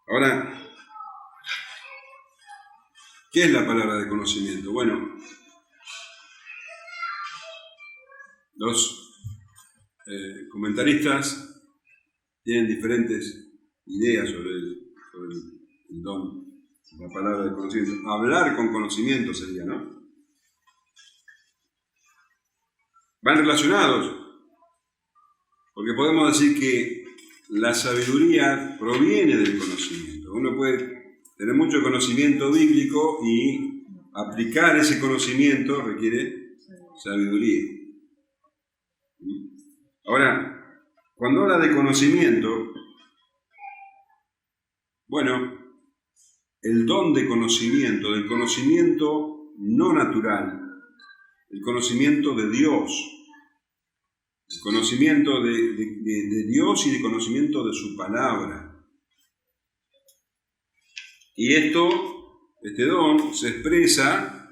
Ahora, ¿qué es la palabra de conocimiento? Bueno, los comentaristas tienen diferentes ideas sobre el don, la palabra de conocimiento. Hablar con conocimiento sería, ¿no? Van relacionados, porque podemos decir que la sabiduría proviene del conocimiento. Uno puede tener mucho conocimiento bíblico y aplicar ese conocimiento requiere sabiduría. Ahora, cuando habla de conocimiento, bueno, el don de conocimiento, del conocimiento no natural, el conocimiento de Dios, el conocimiento de Dios y el conocimiento de su palabra. Y este don se expresa,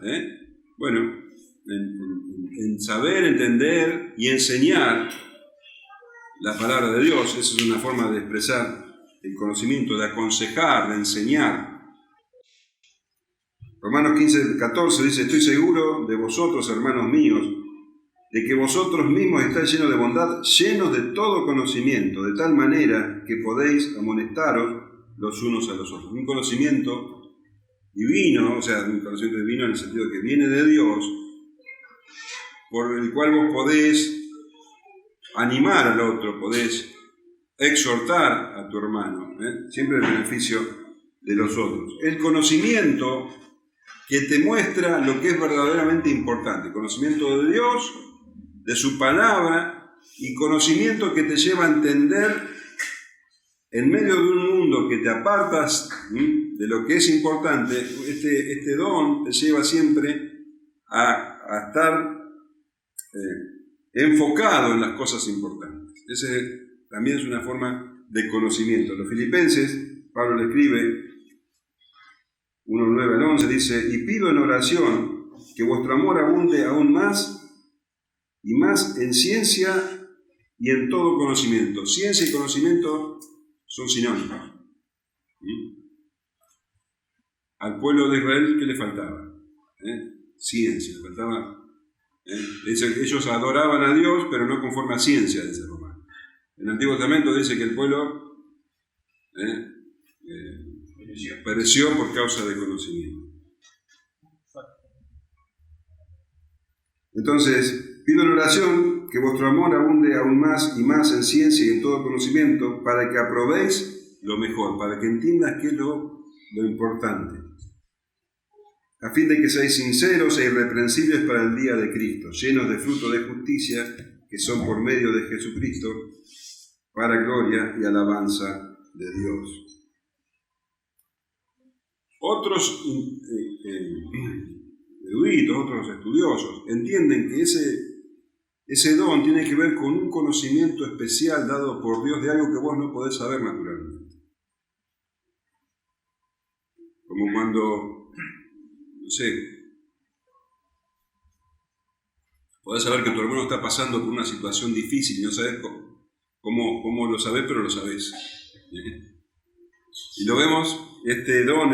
bueno, en saber, entender y enseñar la palabra de Dios. Esa es una forma de expresar el conocimiento, de aconsejar, de enseñar. Romanos 15:14 dice: estoy seguro de vosotros, hermanos míos, de que vosotros mismos estáis llenos de bondad, llenos de todo conocimiento, de tal manera que podéis amonestaros los unos a los otros. Un conocimiento divino, o sea, un conocimiento divino en el sentido de que viene de Dios, por el cual vos podés animar al otro, podés exhortar a tu hermano, siempre en beneficio de los otros. El conocimiento que te muestra lo que es verdaderamente importante, conocimiento de Dios, de su palabra, y conocimiento que te lleva a entender en medio de un mundo que te apartas de lo que es importante. Este don te lleva siempre a estar enfocado en las cosas importantes. Ese también es una forma de conocimiento. Los Filipenses, Pablo le escribe 1:9 al 11, dice: y pido en oración que vuestro amor abunde aún más y más en ciencia y en todo conocimiento. Ciencia y conocimiento son sinónimos. al pueblo de Israel, ¿qué le faltaba? Ciencia, le faltaba. Ellos adoraban a Dios, pero no conforme a ciencia, dice Romano. En el Antiguo Testamento dice que el pueblo pereció por causa del conocimiento. Entonces, pido en oración que vuestro amor abunde aún más y más en ciencia y en todo conocimiento, para que aprobéis lo mejor, para que entiendas qué es lo importante, a fin de que seáis sinceros e irreprensibles para el día de Cristo, llenos de fruto de justicia, que son por medio de Jesucristo, para gloria y alabanza de Dios. Otros eruditos, otros estudiosos, entienden que ese don tiene que ver con un conocimiento especial dado por Dios de algo que vos no podés saber naturalmente. Como cuando, no sé, podés saber que tu hermano está pasando por una situación difícil y no sabés cómo lo sabés, pero lo sabés. Y lo vemos, este don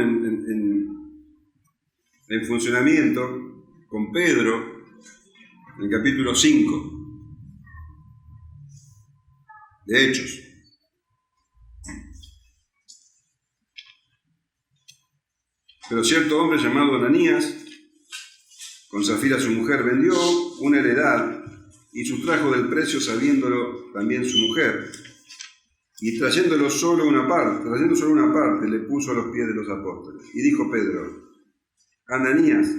en funcionamiento con Pedro en el capítulo 5 de Hechos. Pero cierto hombre llamado Ananías, con Zafira su mujer, vendió una heredad y sustrajo del precio sabiéndolo también su mujer. Y trayendo solo una parte, le puso a los pies de los apóstoles. Y dijo Pedro: Ananías,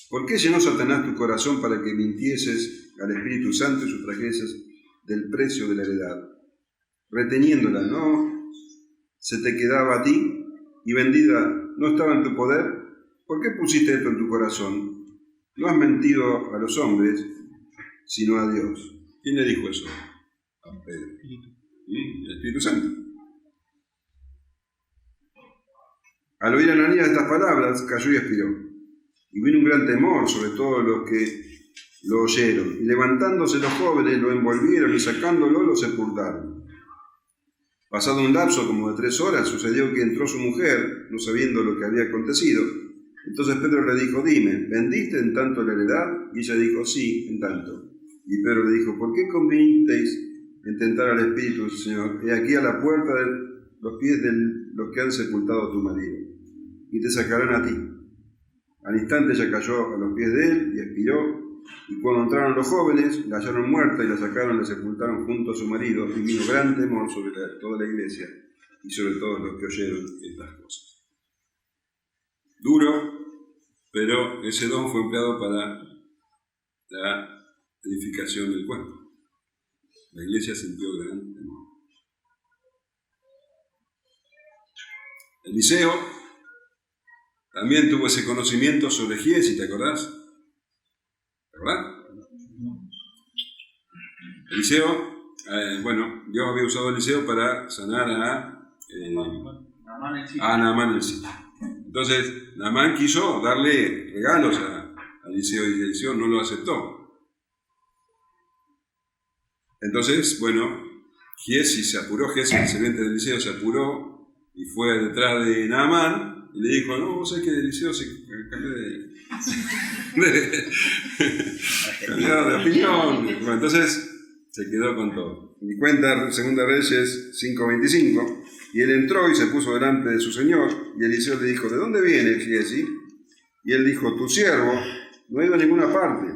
¿por qué llenó Satanás tu corazón para que mintieses al Espíritu Santo y sustrajeses del precio de la heredad? Reteniéndola, ¿no se te quedaba a ti? Y vendida, ¿no estaba en tu poder? ¿Por qué pusiste esto en tu corazón? No has mentido a los hombres, sino a Dios. ¿Quién le dijo eso? A Pedro. El Espíritu Santo. Al oír a Ananías estas palabras, cayó y expiró. Y vino un gran temor sobre todos los que lo oyeron. Y levantándose los jóvenes, lo envolvieron y sacándolo, lo sepultaron. Pasado un lapso como de 3 horas, sucedió que entró su mujer, no sabiendo lo que había acontecido. Entonces Pedro le dijo: dime, ¿vendiste en tanto la heredad? Y ella dijo: sí, en tanto. Y Pedro le dijo: ¿por qué convinisteis en tentar al Espíritu, Señor? He aquí a la puerta de los pies de los que han sepultado a tu marido, y te sacarán a ti. Al instante ella cayó a los pies de él y expiró. Y cuando entraron los jóvenes, la hallaron muerta y la sacaron y la sepultaron junto a su marido. Y vino gran temor sobre toda la iglesia y sobre todos los que oyeron estas cosas. Duro, pero ese don fue empleado para la edificación del cuerpo. La iglesia sintió gran temor. Eliseo también tuvo ese conocimiento sobre Giesi, ¿te acordás? ¿Te acordás? Eliseo, Dios había usado a Eliseo para sanar a Naamán el sirio. Entonces, Naamán quiso darle regalos a Eliseo y Eliseo no lo aceptó. Entonces, Giesi se apuró, Giesi, el sirviente de Eliseo, se apuró y fue detrás de Naamán y le dijo: no, vos sabés que Eliseo se cambió de opinión. Bueno, entonces se quedó con todo. Y cuenta 2 Reyes 5:25, y él entró y se puso delante de su señor, y Eliseo le dijo: ¿de dónde viene Giesi? Y él dijo: tu siervo no ha ido a ninguna parte.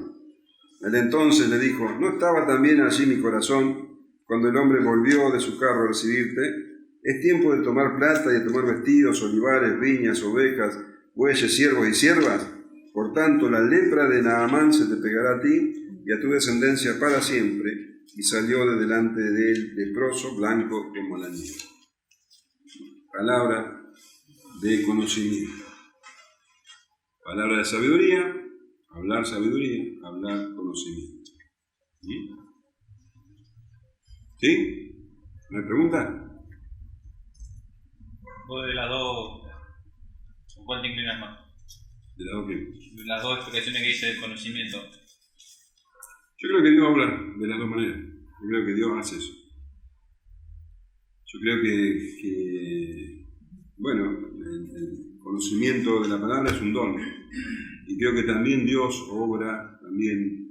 Él entonces le dijo: ¿no estaba también allí mi corazón cuando el hombre volvió de su carro a recibirte? Es tiempo de tomar plata y de tomar vestidos, olivares, viñas, ovejas, bueyes, siervos y siervas. Por tanto, la lepra de Naamán se te pegará a ti y a tu descendencia para siempre. Y salió de delante de él leproso, blanco como la nieve. Palabra de conocimiento. Palabra de sabiduría, hablar conocimiento. ¿Sí? ¿Me pregunta? Vos de las dos, ¿con cuál te inclinas más? ¿De las dos qué? De las dos explicaciones que dice del conocimiento. Yo creo que Dios habla de las dos maneras. Yo creo que Dios hace eso. Yo creo que el conocimiento de la palabra es un don. Y creo que también Dios obra también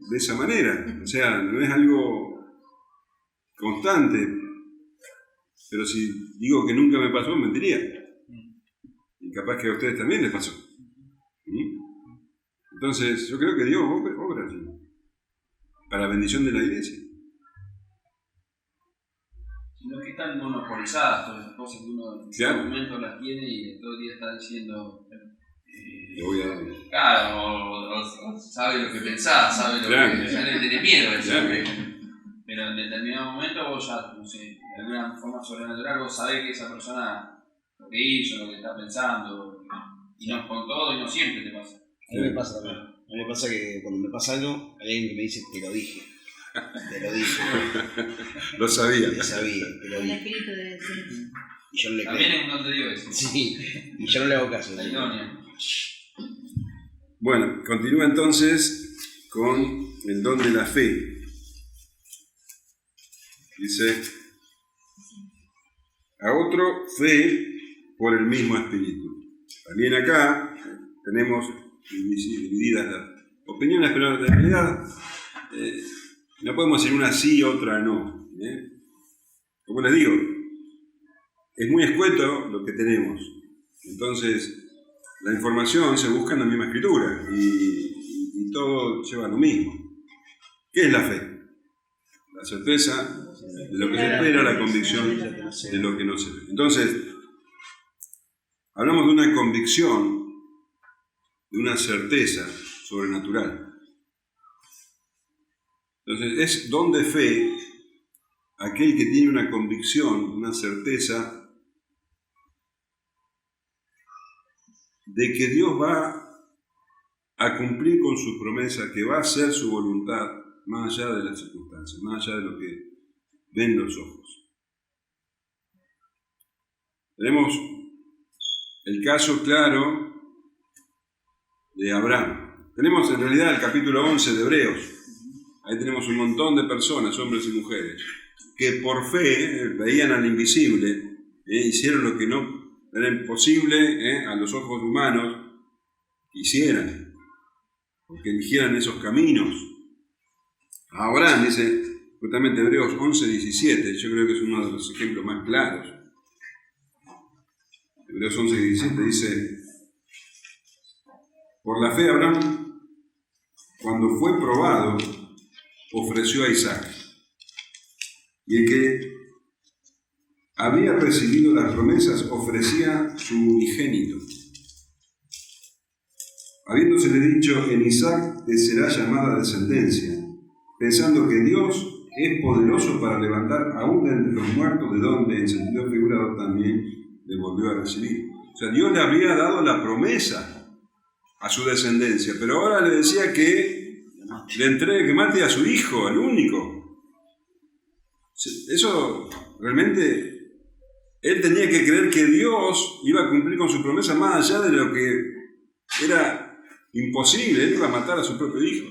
de esa manera. O sea, no es algo constante. Pero si digo que nunca me pasó, mentiría. Y capaz que a ustedes también les pasó. Entonces, yo creo que Dios obra así, para la bendición de la iglesia. Sino que están monopolizadas todas las cosas que uno en Claro. ese momento las tiene y todo el día está diciendo. Le voy a dar. Claro, o sabe lo que pensás, sabe lo Claro. que. Ya le tenés miedo a eso. Claro. Pero en determinado momento vos ya, no sé, de alguna forma sobrenatural, vos sabés que esa persona lo que hizo, lo que está pensando, y no con todo, y no siempre te pasa. A mí me pasa también. A mí me pasa que cuando me pasa algo, hay alguien que me dice, te lo dije. Te lo dije. Lo sabía. Ya sabía, te lo El dije. espíritu de decir. Y yo no le También creo. es un don de Dios ese. Sí, y yo no le hago caso. La idónea. Bueno, continúa entonces con el don de la fe. Dice, a otro fe por el mismo espíritu. También acá tenemos divididas las opiniones, pero en realidad no podemos decir una sí y otra no. Como les digo, es muy escueto lo que tenemos. Entonces, la información se busca en la misma escritura y todo lleva a lo mismo. ¿Qué es la fe? La certeza de lo que se espera, la convicción de lo que no se ve. Entonces, hablamos de una convicción, de una certeza sobrenatural. Entonces, es don de fe aquel que tiene una convicción, una certeza de que Dios va a cumplir con su promesa, que va a hacer su voluntad más allá de las circunstancias, más allá de lo que ven los ojos. Tenemos el caso claro de Abraham. Tenemos en realidad el capítulo 11 de Hebreos. Ahí tenemos un montón de personas, hombres y mujeres, que por fe veían al invisible, hicieron lo que no era imposible a los ojos humanos que hicieran, porque eligieran esos caminos. Abraham dice, justamente Hebreos 11:17, yo creo que es uno de los ejemplos más claros. Hebreos 11:17 dice, por la fe Abraham, cuando fue probado, ofreció a Isaac. Y el que había recibido las promesas ofrecía su unigénito, habiéndosele dicho, en Isaac te será llamada descendencia, pensando que Dios es poderoso para levantar aún de entre los muertos, de donde en sentido figurado también le volvió a recibir. O sea, Dios le había dado la promesa a su descendencia, pero ahora le decía que le entregue, que mate a su hijo, al único. Eso realmente, él tenía que creer que Dios iba a cumplir con su promesa más allá de lo que era imposible. Él iba a matar a su propio hijo.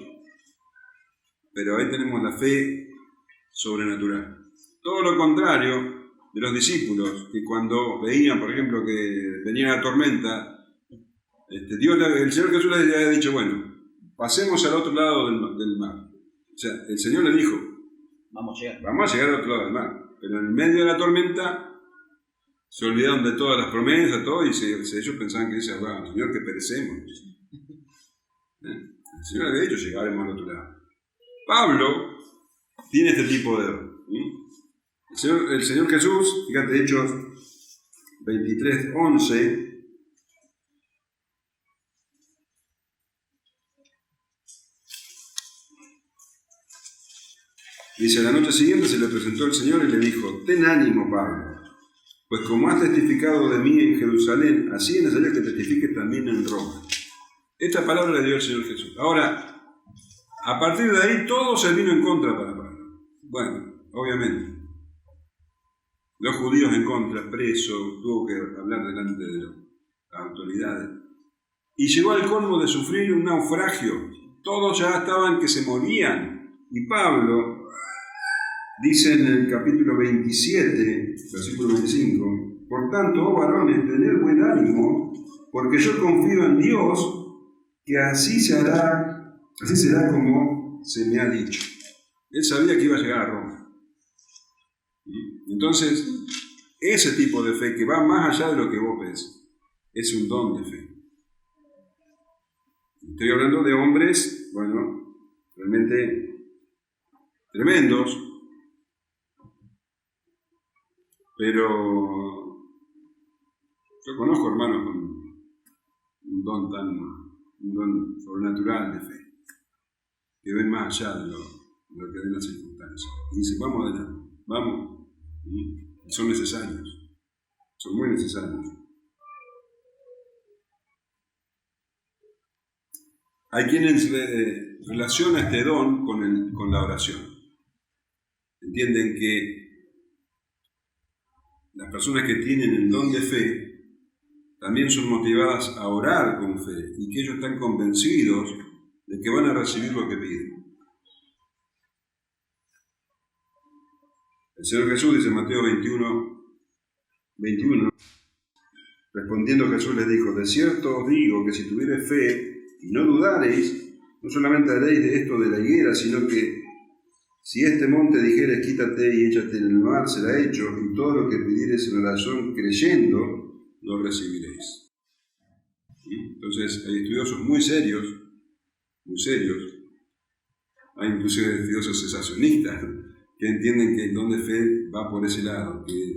Pero ahí tenemos la fe sobrenatural. Todo lo contrario de los discípulos, que cuando veían, por ejemplo, que venía la tormenta, el Señor Jesús les había dicho, bueno, pasemos al otro lado del mar. O sea, el Señor le dijo, vamos a llegar al otro lado del mar. Pero en medio de la tormenta se olvidaron de todas las promesas, todo, y ellos pensaban que dice, bueno, Señor, que perecemos. El Señor había dicho, llegaremos al otro lado. Pablo tiene este tipo de don. El Señor Jesús, fíjate, Hechos 23:11, dice, a la noche siguiente se le presentó el Señor y le dijo, ten ánimo, Pablo, pues como has testificado de mí en Jerusalén, así es necesario que testifiques también en Roma. Esta palabra le dio el Señor Jesús. Ahora, a partir de ahí todo se vino en contra para Pablo. Bueno, obviamente. Los judíos en contra, preso, tuvo que hablar delante de las autoridades. Y llegó al colmo de sufrir un naufragio. Todos ya estaban que se morían. Y Pablo dice en el capítulo 27, versículo 25, Por tanto, oh varones, tened buen ánimo, porque yo confío en Dios, que así será como se me ha dicho. Él sabía que iba a llegar a Roma. Entonces, ese tipo de fe que va más allá de lo que vos ves, es un don de fe. Estoy hablando de hombres, bueno, realmente tremendos, pero yo conozco hermanos con un don sobrenatural de fe, que ven más allá de lo que ven las circunstancias. Y dicen, vamos adelante, vamos. Y son necesarios, son muy necesarios. Hay quienes relacionan este don con la oración. Entienden que las personas que tienen el don de fe también son motivadas a orar con fe y que ellos están convencidos de que van a recibir lo que piden. El Señor Jesús dice en Mateo 21, respondiendo Jesús les dijo, de cierto os digo que si tuviereis fe y no dudareis, no solamente haréis de esto de la higuera, sino que si este monte dijeres quítate y échate en el mar, será hecho, y todo lo que pidiereis en oración creyendo, lo recibiréis. Entonces hay estudiosos muy serios, hay inclusive estudiosos cesacionistas, que entienden que el don de fe va por ese lado, que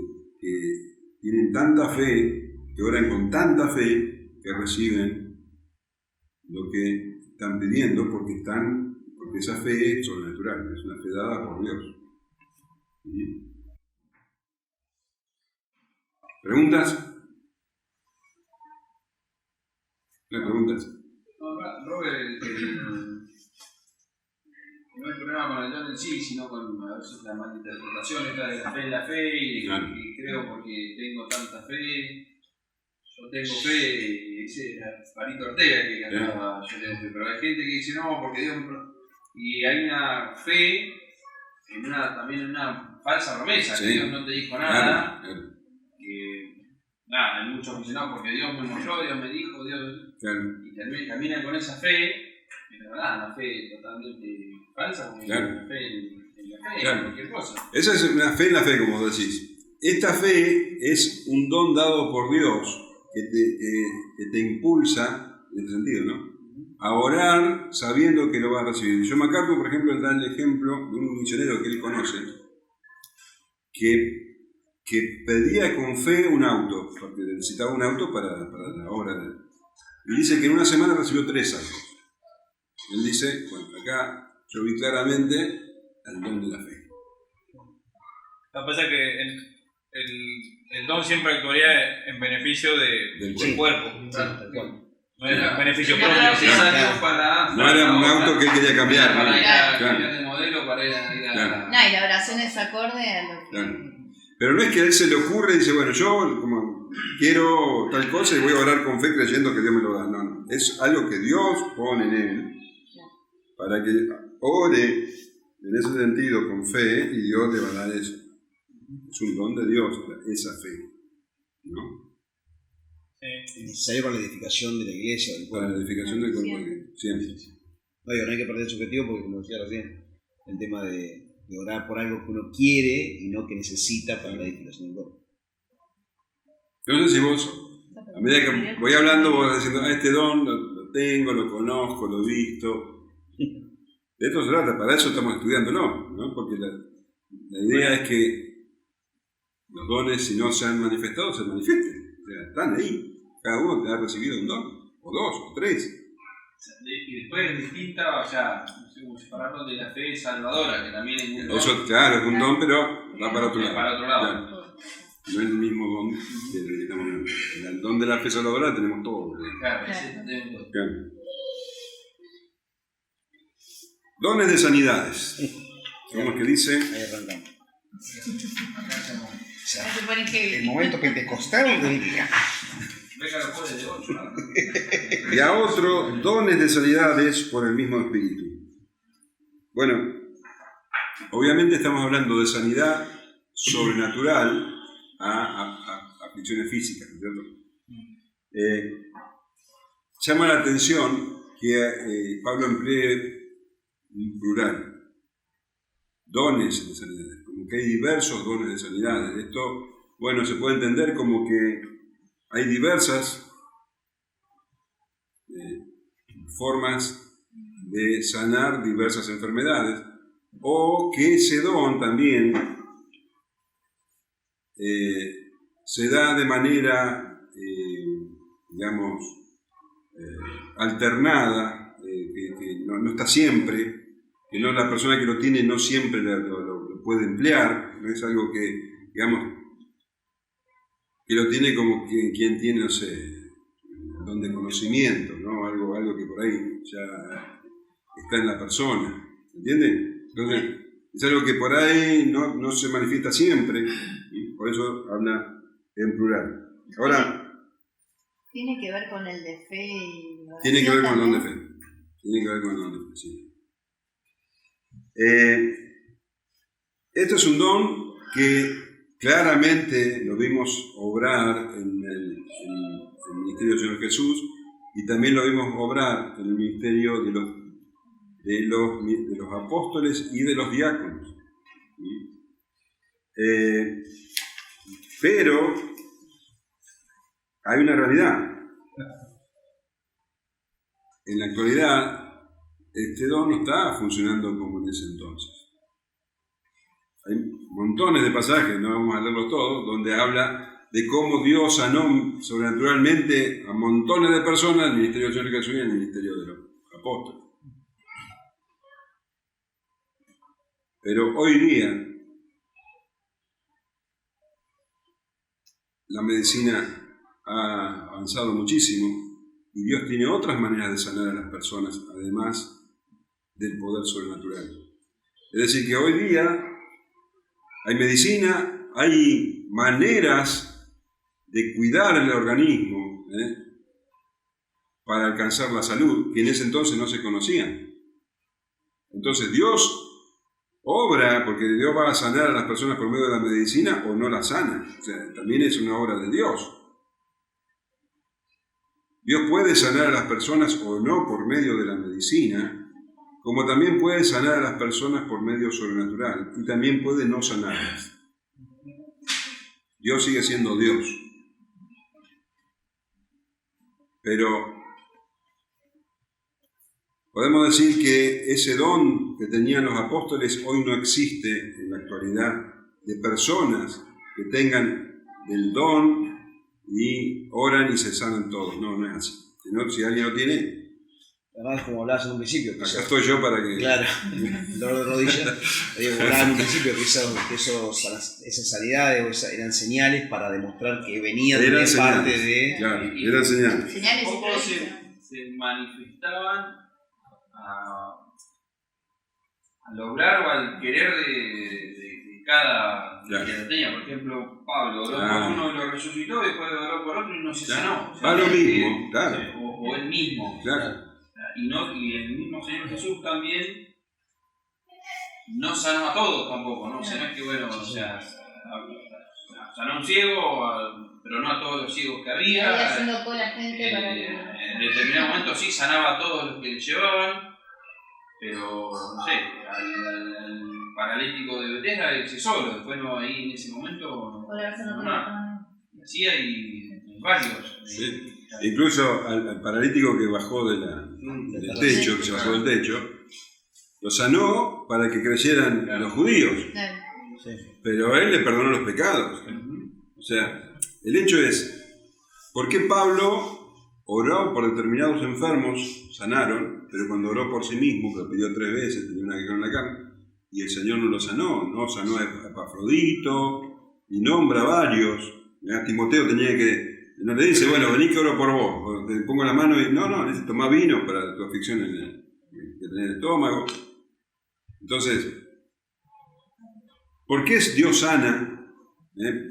tienen tanta fe, que oran con tanta fe, que reciben lo que están pidiendo, porque esa fe es sobrenatural, es una fe dada por Dios. ¿Sí? ¿Preguntas? ¿No preguntas? No, Robert, no hay problema con el don en sí, sino con a veces la malinterpretación esta de la fe en la fe y Claro. que creo porque tengo tanta fe. Yo tengo fe, dice Marito Ortega que cantaba yo tengo fe, pero hay gente que dice no, porque Dios y hay una fe también en una falsa promesa, Sí. que Dios no te dijo nada, Claro. que nada, hay muchos que dicen no, porque Dios me mostró, Dios me dijo, Dios y caminan con esa fe, pero nada, una fe totalmente falsa, porque Claro. una fe en la fe, Claro. en cualquier cosa. Esa es una fe en la fe, como decís. Esta fe es un don dado por Dios que te impulsa, en este sentido, ¿no?, a orar sabiendo que lo va a recibir. John MacArthur, por ejemplo, da el ejemplo de un misionero que él conoce, que pedía con fe un auto, porque necesitaba un auto para la obra de él. Y dice que en una semana recibió 3 autos. Él dice, bueno, acá yo vi claramente el don de la fe. Lo que pasa es que el don siempre actuaría en beneficio del cuerpo. No era beneficio propio. Sí, salió para No era un auto que él quería cambiar. para ir a Claro. cambiar de modelo, para ir a Claro. No, y la oración es acorde a lo que... Claro. Pero no es que a él se le ocurre y dice, bueno, yo como quiero tal cosa y voy a orar con fe creyendo que Dios me lo da. No. Es algo que Dios pone en él para que ore en ese sentido con fe y Dios le va a dar eso. Es un don de Dios, esa fe, ¿no? Es necesario para la edificación de la iglesia, del Para pueblo. la edificación del cuerpo de Cristo. Siempre. No, digo, no hay que perder el objetivo porque, como decía recién, el tema de orar por algo que uno quiere y no que necesita para la edificación del cuerpo. No sé si vos, a medida que voy hablando, vos vas diciendo, este don lo tengo, lo conozco, lo he visto. De esto se trata, para eso estamos estudiándolo, ¿no? Porque la idea es que los dones, si no se han manifestado, se manifiesten. O sea, están ahí. Cada uno te ha recibido un don, o 2, o 3. Y después es distinta, o sea, no sé cómo separarlo de la fe salvadora, que también es un don. Eso, claro, es un don, pero va para otro lado. Para otro lado. Claro. No es el mismo don del que estamos hablando. El don de la fe salvadora tenemos todo. Claro, ese también. Claro. Dones de sanidades. ¿Cómo es que dice? Ahí arrancamos. Se pone heavy. El momento pentecostal del día. Venga, lo puede de 8. Y a otro, dones de sanidades por el mismo Espíritu. Bueno, obviamente estamos hablando de sanidad sobrenatural a aflicciones físicas, ¿no es cierto? Llama la atención que Pablo emplee un plural, dones de sanidades, como que hay diversos dones de sanidades. Esto, bueno, se puede entender como que hay diversas formas de sanar diversas enfermedades, o que ese don también se da de manera, digamos, alternada, que no está siempre, que no, la persona que lo tiene no siempre lo puede emplear, no es algo que, digamos, que lo tiene como quien tiene, no sé, don de conocimiento, ¿no? Algo que por ahí ya está en la persona, ¿entienden? Entonces, es algo que por ahí no se manifiesta siempre, y por eso habla en plural. Ahora, tiene que ver con el de fe y oración. tiene que ver con el don de también. fe. Tiene que ver con el don de fe, sí. Esto es un don que claramente lo vimos obrar en el ministerio del Señor Jesús, y también lo vimos obrar en el ministerio de los apóstoles y de los diáconos. Pero hay una realidad. En la actualidad, este don no está funcionando como en ese entonces. Hay montones de pasajes, no vamos a leerlos todos, donde habla de cómo Dios sanó sobrenaturalmente a montones de personas en el ministerio del Señor Jesús y en el ministerio de los apóstoles. Pero hoy día, la medicina ha avanzado muchísimo y Dios tiene otras maneras de sanar a las personas, además del poder sobrenatural. Es decir, que hoy día hay medicina, hay maneras de cuidar el organismo para alcanzar la salud, que en ese entonces no se conocían. Entonces Dios obra, porque Dios va a sanar a las personas por medio de la medicina o no la sana. O sea, también es una obra de Dios. Dios puede sanar a las personas o no por medio de la medicina, como también puede sanar a las personas por medio sobrenatural, y también puede no sanarlas. Dios sigue siendo Dios. Pero podemos decir que ese don que tenían los apóstoles hoy no existe en la actualidad, de personas que tengan el don y oran y se sanan todos. No es así. Si alguien lo tiene, además, como hablabas en un principio, que acá estoy yo para que... Claro, dolor de rodilla. Hablaba en un principio que esas sanidades eran señales para demostrar que venían de parte de... Claro, eran señales. Señales y Poco prodigios. se manifestaban al lograr o al querer de cada Claro. que lo tenía. Por ejemplo, Pablo oró Claro. por uno y lo resucitó, después oró por otro y no se Claro. sanó. O sea, Va lo que- mismo, claro. O él mismo. Claro. Y el mismo Señor Jesús también no sanó a todos tampoco, ¿no? O sea, no es que, bueno, o sea, sanó a un ciego, pero no a todos los ciegos que Y ahí había. haciendo con la gente para que... En determinado momento sí sanaba a todos los que le llevaban, pero no sé, al paralítico de Bethesda ese solo, después no, ahí en ese momento Por haberse no lo hacía y varios. Sí. Incluso al paralítico que bajó del techo, que se bajó del techo, lo sanó para que creyeran los judíos, Claro. pero a él le perdonó los pecados. O sea, el hecho es, ¿por qué Pablo oró por determinados enfermos, sanaron, pero cuando oró por sí mismo, que lo pidió 3 veces, tenía una guerra en la carne, y el Señor no lo sanó, no sanó a Epafrodito, y nombra a varios? A Timoteo tenía que... No le dice, bueno, vení que oro por vos, te pongo la mano y no, tomá vino para tu aflicción que tenés en el estómago. Entonces, ¿por qué Dios sana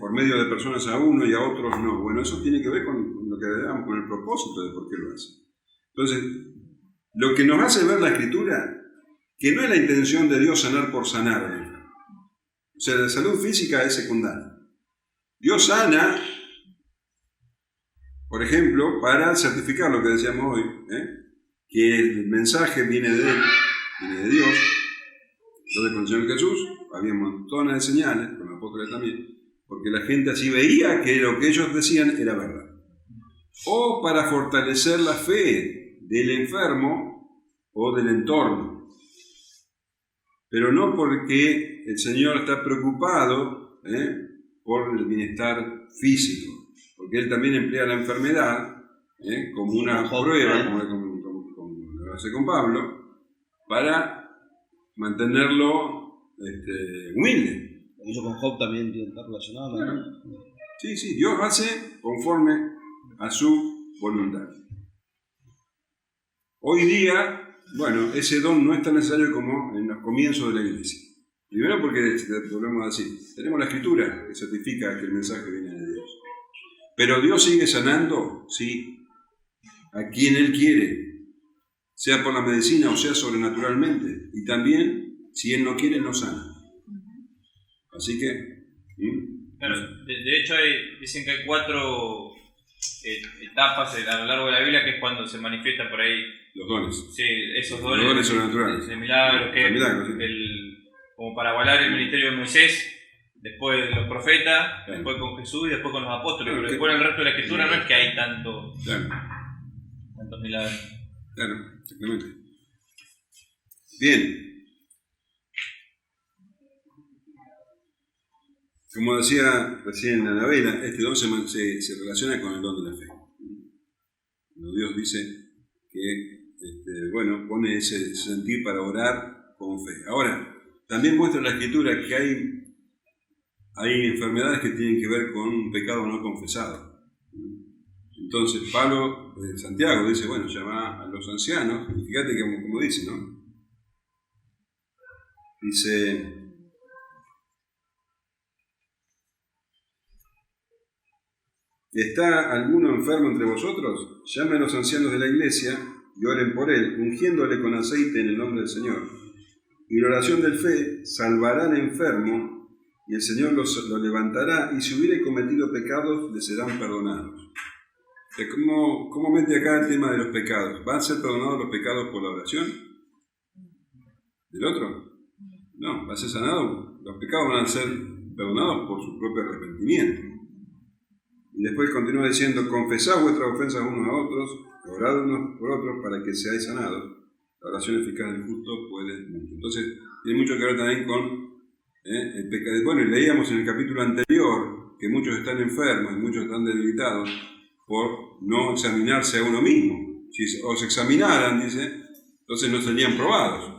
por medio de personas a uno y a otros no? Bueno, eso tiene que ver con lo que hablábamos, con el propósito de por qué lo hace. Entonces, lo que nos hace ver la Escritura, que no es la intención de Dios sanar por sanar, ¿no? O sea, la salud física es secundaria. Dios sana Por ejemplo, para certificar lo que decíamos hoy, que el mensaje viene de él, viene de Dios. Entonces con el Señor Jesús había montones de señales, con los apóstoles también, porque la gente así veía que lo que ellos decían era verdad. O para fortalecer la fe del enfermo o del entorno. Pero no porque el Señor está preocupado por el bienestar físico, porque Él también emplea la enfermedad como una prueba, como lo hace con Pablo, para mantenerlo humilde. Eso con Job también está relacionado, ¿no? Sí, Dios hace conforme a su voluntad. Hoy día, bueno, ese don no es tan necesario como en los comienzos de la iglesia. Primero porque, volvemos a decir, tenemos la Escritura que certifica que el mensaje viene de Dios. Pero Dios sigue sanando, sí, a quien Él quiere, sea por la medicina o sea sobrenaturalmente. Y también, si Él no quiere, no sana. Así que... Claro, de hecho dicen que hay 4 etapas a lo largo de la Biblia, que es cuando se manifiesta por ahí los dones. Sí, esos dones. Los dones sobrenaturales. De milagros, que milagros, sí. como para avalar el ministerio de Moisés, después de los profetas, claro. Después con Jesús y después con los apóstoles. Claro, pero después en el resto de la Escritura no es que hay tantos milagros. Claro, exactamente. Bien. Como decía recién Anabela, este don se relaciona con el don de la fe. Cuando Dios dice que pone ese sentir para orar con fe. Ahora, también muestra la Escritura que hay enfermedades que tienen que ver con un pecado no confesado. Entonces, Santiago dice, llama a los ancianos, y fíjate como dice, ¿no? Dice... ¿Está alguno enfermo entre vosotros? Llamen a los ancianos de la iglesia y oren por él, ungiéndole con aceite en el nombre del Señor. Y la oración del fe salvará al enfermo, y el Señor lo levantará, y si hubiere cometido pecados, le serán perdonados. ¿Cómo mete acá el tema de los pecados? ¿Van a ser perdonados los pecados por la oración del otro? No, va a ser sanado. Los pecados van a ser perdonados por su propio arrepentimiento. Y después continúa diciendo, confesad vuestras ofensas unos a otros, orad unos por otros para que seáis sanados. La oración eficaz del justo puede mucho. Entonces, tiene mucho que ver también con el pecado. Bueno, y leíamos en el capítulo anterior que muchos están enfermos y muchos están debilitados por no examinarse a uno mismo. Si os examinaran, dice, entonces no serían probados.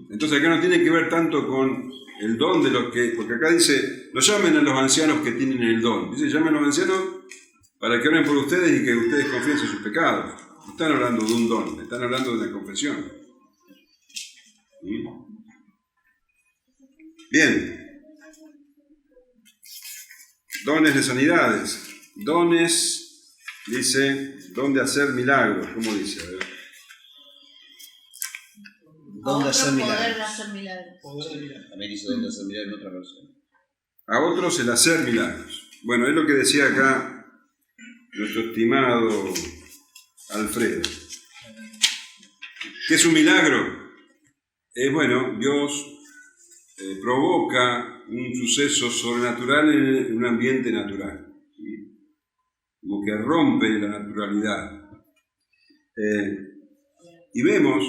Entonces acá no tiene que ver tanto con el don de los que, porque acá dice, no llamen a los ancianos que tienen el don. Dice, llamen a los ancianos para que oren por ustedes y que ustedes confiesen sus pecados. No están hablando de un don, están hablando de una confesión. Bien. Dones de sanidades. Dones, dice, don de hacer milagros. ¿Cómo dice? A ver. Don de hacer milagros. Poder de hacer milagros. También dice don de hacer milagros en otra versión. A otros el hacer milagros. Bueno, es lo que decía acá nuestro estimado Alfredo. ¿Qué es un milagro? Dios provoca un suceso sobrenatural en un ambiente natural. Como que rompe la naturalidad. Y vemos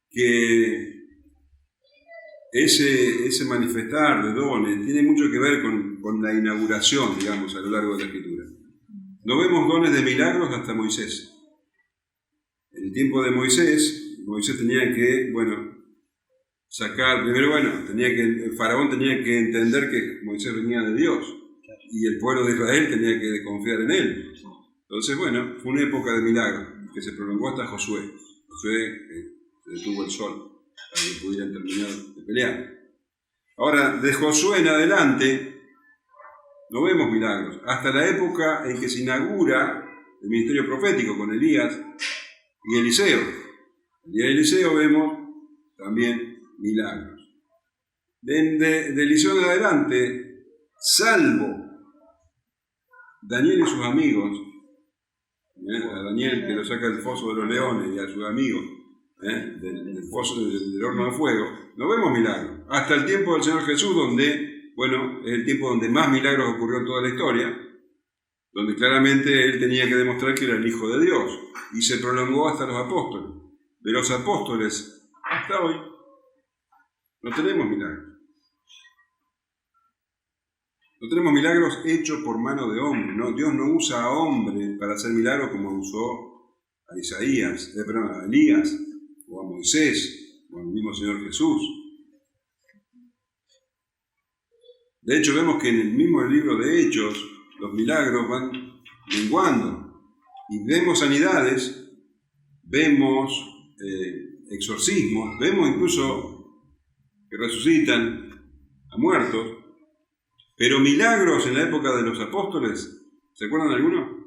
que ese manifestar de dones tiene mucho que ver con la inauguración, digamos, a lo largo de la Escritura. No vemos dones de milagros hasta Moisés. En el tiempo de Moisés tenía que, sacar, primero, el faraón tenía que entender que Moisés venía de Dios, y el pueblo de Israel tenía que confiar en él. Entonces, fue una época de milagros, que se prolongó hasta Josué. Josué se detuvo el sol para que pudieran terminar de pelear. Ahora, de Josué en adelante, no vemos milagros. Hasta la época en que se inaugura el ministerio profético con Elías y Eliseo. Y en Eliseo vemos también milagros. De Eliseo en adelante, salvo Daniel y sus amigos, a Daniel que lo saca del foso de los leones y a sus amigos del foso del horno de fuego, no vemos milagros. Hasta el tiempo del Señor Jesús, donde, bueno, es el tiempo donde más milagros ocurrió en toda la historia, donde claramente él tenía que demostrar que era el Hijo de Dios, y se prolongó hasta los apóstoles. De los apóstoles hasta hoy no tenemos milagros. No tenemos milagros hechos por mano de hombre, ¿no? Dios no usa a hombre para hacer milagros como usó a Isaías, a Elías, o a Moisés, o al mismo Señor Jesús. De hecho, vemos que en el mismo libro de Hechos, los milagros van menguando, y vemos sanidades, vemos exorcismos, vemos incluso que resucitan a muertos, pero milagros en la época de los apóstoles, ¿se acuerdan de alguno?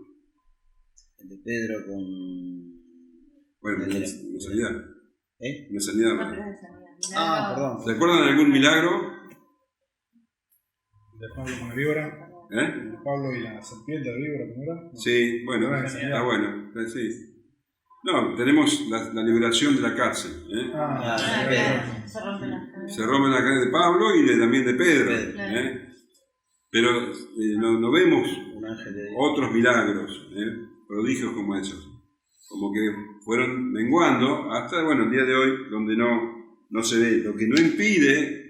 El de Pedro con... Bueno, una sanidad. Una sanidad. No, pero es de sanidad. Ah, perdón. ¿Se acuerdan de algún milagro? De Pablo con la víbora. De Pablo y la serpiente de víbora, ¿cómo era? No. Sí, bueno, está bueno, sí. No, tenemos la liberación de la cárcel. Claro, se rompen las cadenas. Se rompen la cadena de Pablo y también de Pedro. Claro. Pero no vemos Un ángel de Dios. otros milagros, prodigios como esos. Como que fueron menguando hasta, bueno, el día de hoy, donde no se ve. Lo que no impide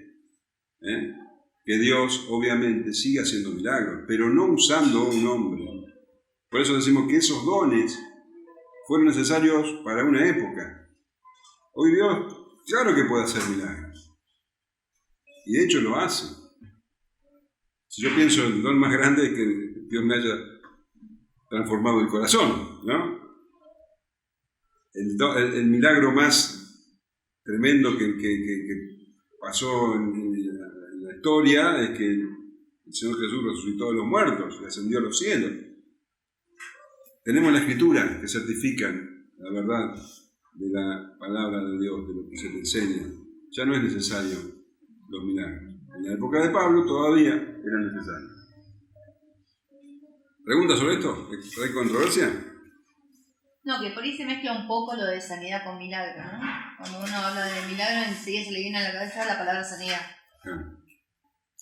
que Dios obviamente siga haciendo milagros, pero no usando a un hombre. Por eso decimos que esos dones fueron necesarios para una época. Hoy Dios, claro que puede hacer milagros. Y de hecho lo hace. Si yo pienso en el don más grande es que Dios me haya transformado el corazón, ¿no? El milagro más tremendo que pasó en la historia es que el Señor Jesús resucitó de los muertos y ascendió a los cielos. Tenemos la Escritura que certifican la verdad de la palabra de Dios, de lo que se te enseña. Ya no es necesario los milagros. En la época de Pablo todavía eran necesarios. ¿Preguntas sobre esto? ¿Hay controversia? No, que por ahí se mezcla un poco lo de sanidad con milagro, ¿no? Cuando uno habla de milagro, enseguida se le viene a la cabeza la palabra sanidad.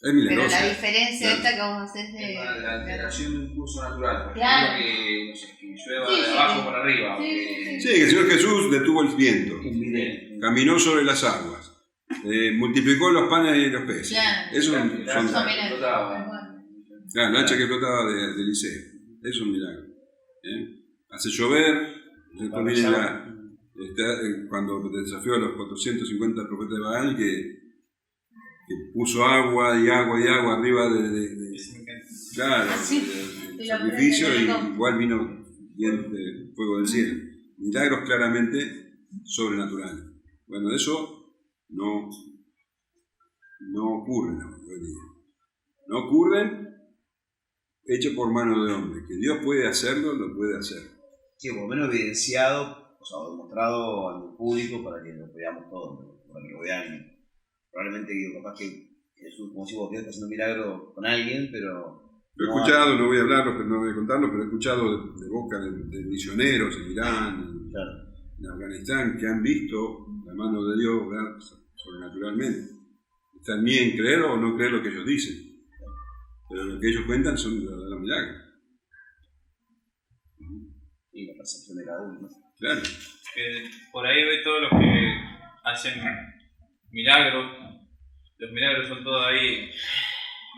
Es milagrosa. Pero la diferencia Claro. esta que vos haces de... La alteración de un curso natural. Por Claro. ejemplo, que, no sé, que llueva Sí, de sí, abajo sí. para arriba. Sí, Sí, que el Señor Jesús detuvo el viento, Bien. caminó sobre las aguas, multiplicó los panes y los peces. Claro. Eso son Son milagros. Explotaba. claro, la hacha que flotaba de Eliseo. Es un milagro. Hace llover, después viene cuando desafió a los 450 profetas de Baal, que puso agua y agua y agua arriba del sacrificio, y igual vino el fuego del cielo. Milagros claramente sobrenaturales. Bueno, eso no ocurre hoy día. No ocurren hechos por mano de hombre. Que Dios puede hacerlo, lo puede hacer. Sí, por lo menos evidenciado, o sea, demostrado al público para que lo veamos todos, para que lo vean. Probablemente, capaz que Jesús, como si vos está haciendo un milagro con alguien, pero... Lo he escuchado, no voy a hablarlo, no voy a contarlo, pero he escuchado de boca de misioneros en Irán, Claro. en Afganistán, que han visto la mano de Dios obrar sobrenaturalmente. Está en mí en creer o no creer lo que ellos dicen. Pero lo que ellos cuentan son los milagros. Y la percepción de cada uno, ¿no? Claro. Por ahí ve todos los que hacen milagros. Los milagros son todos ahí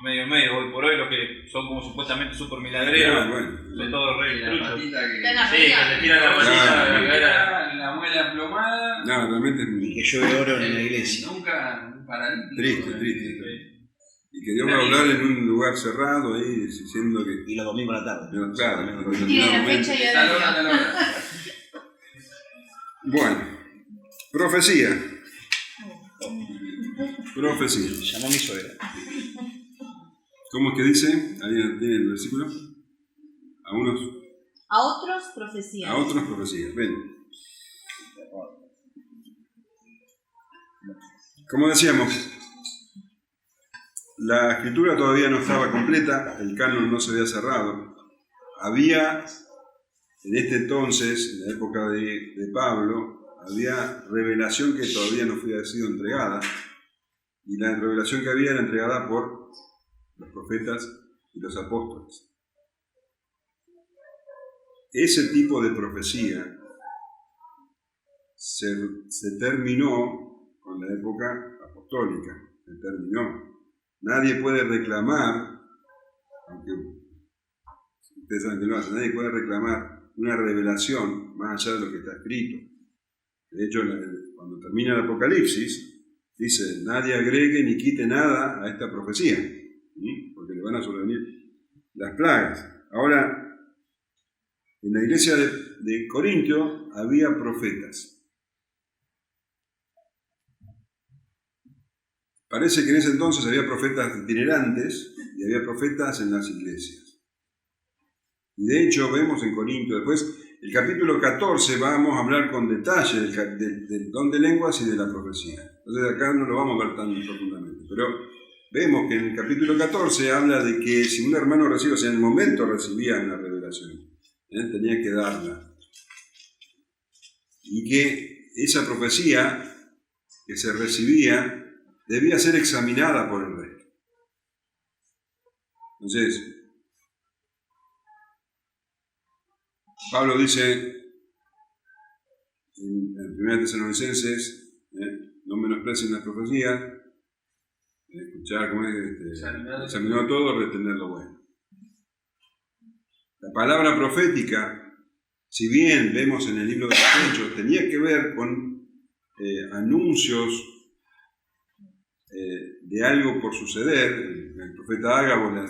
medio. Hoy por hoy los que son como supuestamente super milagreros Bueno, son todos re La truchos. patita que... Están Sí, que te tiran la patita. La muela emplomada. no, realmente Y que es llueve oro en la iglesia. Nunca un paralítico. triste. Y que Dios va a hablar en un lugar cerrado ahí, diciendo que... Y los domingos a la tarde. No, claro, Tiene la fecha y Tal hora, hora. tal hora. Bueno, profecía. Profecía. Llamó a mi suegra. ¿Cómo es que dice? ¿Alguien tiene el versículo? A otros, profecía. A otros profecías. Ven. Como decíamos, la escritura todavía no estaba completa, el canon no se había cerrado. había, en este entonces, en la época de Pablo, había revelación que todavía no había sido entregada, y la revelación que había era entregada por los profetas y los apóstoles. Ese tipo de profecía se terminó con la época apostólica, se terminó. Nadie puede reclamar, aunque ustedes saben que no hace, nadie puede reclamar una revelación más allá de lo que está escrito. De hecho, cuando termina el Apocalipsis, dice, nadie agregue ni quite nada a esta profecía, ¿sí? Porque le van a sobrevenir las plagas. Ahora, en la iglesia de Corintio había profetas. Parece que en ese entonces había profetas itinerantes y había profetas en las iglesias. Y de hecho vemos en Corintio, después, el capítulo 14, vamos a hablar con detalle del don de lenguas y de la profecía. Entonces acá no lo vamos a ver tan profundamente, pero vemos que en el capítulo 14 habla de que si un hermano recibe, o sea, en el momento recibía una revelación, tenía que darla. Y que esa profecía que se recibía debía ser examinada por el rey. Entonces, Pablo dice en 1 Tesalonicenses, no menosprecien las profecías, escuchar cómo es, examinar todo, retener lo bueno. La palabra profética, si bien vemos en el libro de los Hechos, tenía que ver con anuncios de algo por suceder. El profeta Ágabo le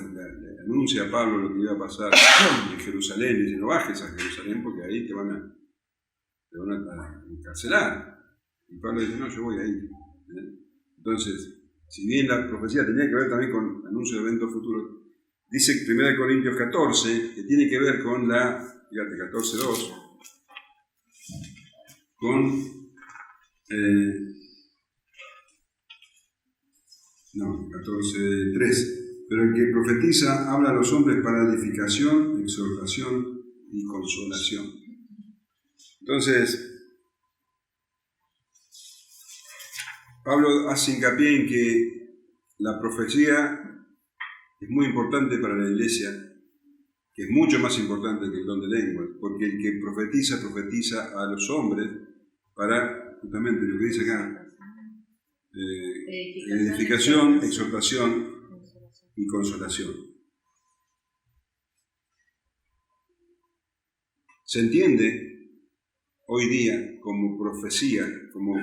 anuncia a Pablo lo que iba a pasar en Jerusalén, y dice, no bajes a Jerusalén porque ahí te van a encarcelar. Y Pablo dice, no, yo voy ahí. Entonces, si bien la profecía tenía que ver también con anuncios de eventos futuros, dice 1 Corintios 14, que tiene que ver con fíjate, 14.2, con 14.3. Pero el que profetiza habla a los hombres para edificación, exhortación y consolación. Entonces, Pablo hace hincapié en que la profecía es muy importante para la iglesia, que es mucho más importante que el don de lenguas, porque el que profetiza a los hombres para, justamente lo que dice acá, edificación, exhortación y consolación. Se entiende hoy día como profecía, como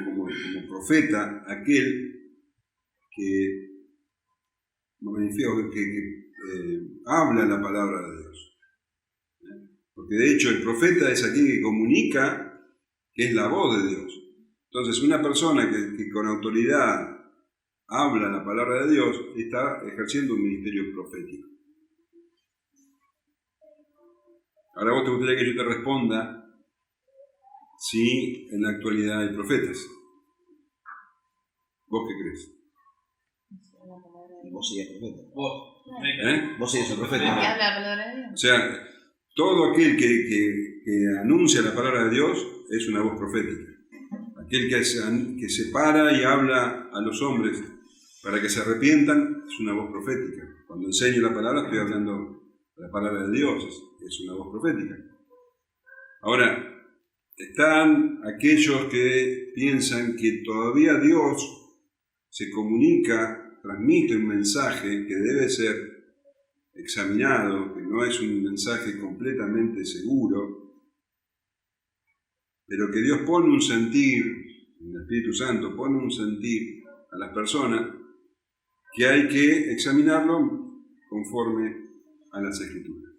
profeta, aquel que habla la palabra de Dios. Porque de hecho el profeta es aquel que comunica, que es la voz de Dios. Entonces una persona que con autoridad habla la palabra de Dios está ejerciendo un ministerio profético. Ahora vos te gustaría que yo te responda si en la actualidad hay profetas. ¿Vos qué crees? Vos sí eres profeta. Vos sí eres el profeta. ¿Qué habla la palabra de Dios? O sea, todo aquel que anuncia la palabra de Dios es una voz profética. Aquel que se para y habla a los hombres para que se arrepientan es una voz profética. Cuando enseño la palabra estoy hablando la palabra de Dios, es una voz profética. Ahora, están aquellos que piensan que todavía Dios se comunica, transmite un mensaje que debe ser examinado, que no es un mensaje completamente seguro, pero que Dios pone un sentir, el Espíritu Santo pone un sentir a las personas que hay que examinarlo conforme a las Escrituras.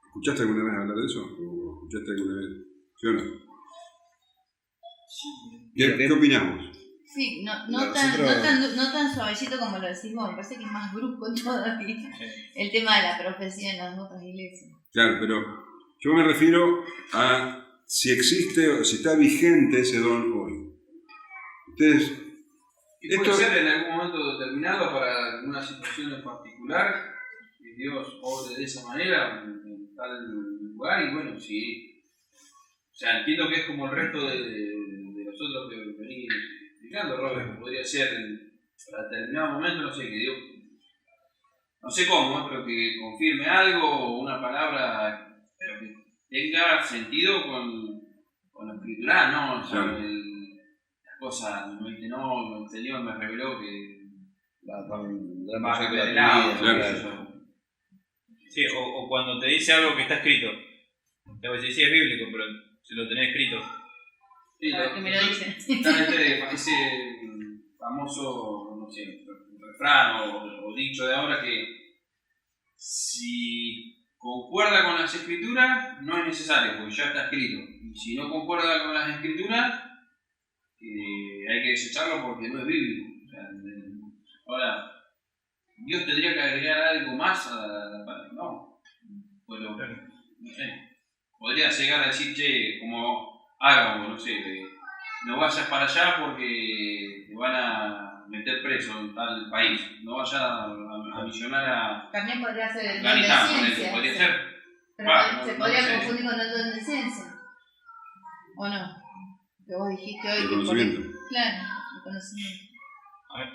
¿Escuchaste alguna vez hablar de eso? ¿O escuchaste alguna vez? ¿Sí o no? ¿Qué opinamos? Sí, no tan suavecito como lo decimos, me parece que es más brusco todavía el tema de la profecía en las otras iglesias. Claro, pero yo me refiero a si existe o si está vigente ese don hoy. Ustedes... Y puede ser en algún momento determinado para una situación en particular, que Dios obre de esa manera, en tal lugar y bueno, sí. O sea, entiendo que es como el resto de los otros que venís explicando, Robert, que podría ser para determinado momento, no sé, que Dios, no sé cómo, pero que confirme algo o una palabra, pero que tenga sentido con la escritura, ¿no? O sea, la cosa, no, el Señor me reveló que más a de ver el la agua, vida, Sí, o cuando te dice algo que está escrito. Te voy a decir, sí, es bíblico, pero si lo tenés escrito. Sí, ¿Para qué me lo dicen? ese famoso, no sé, refrán o dicho de ahora que si concuerda con las escrituras no es necesario, porque ya está escrito. Y si no concuerda con las escrituras, hay que desecharlo porque no es bíblico. O sea, ahora, Dios tendría que agregar algo más a la palabra. No. Pues no sé. Podría llegar a decir, che, como Ágamo, no sé, no vayas para allá porque te van a meter preso en tal país. No vayas a misionar a También podría ser el don de Afganistán, ciencia. podría ser. Pero se podría confundir con el don de ciencia. ¿O no? Que vos dijiste hoy. El que conocimiento. Claro, el conocimiento. A ver,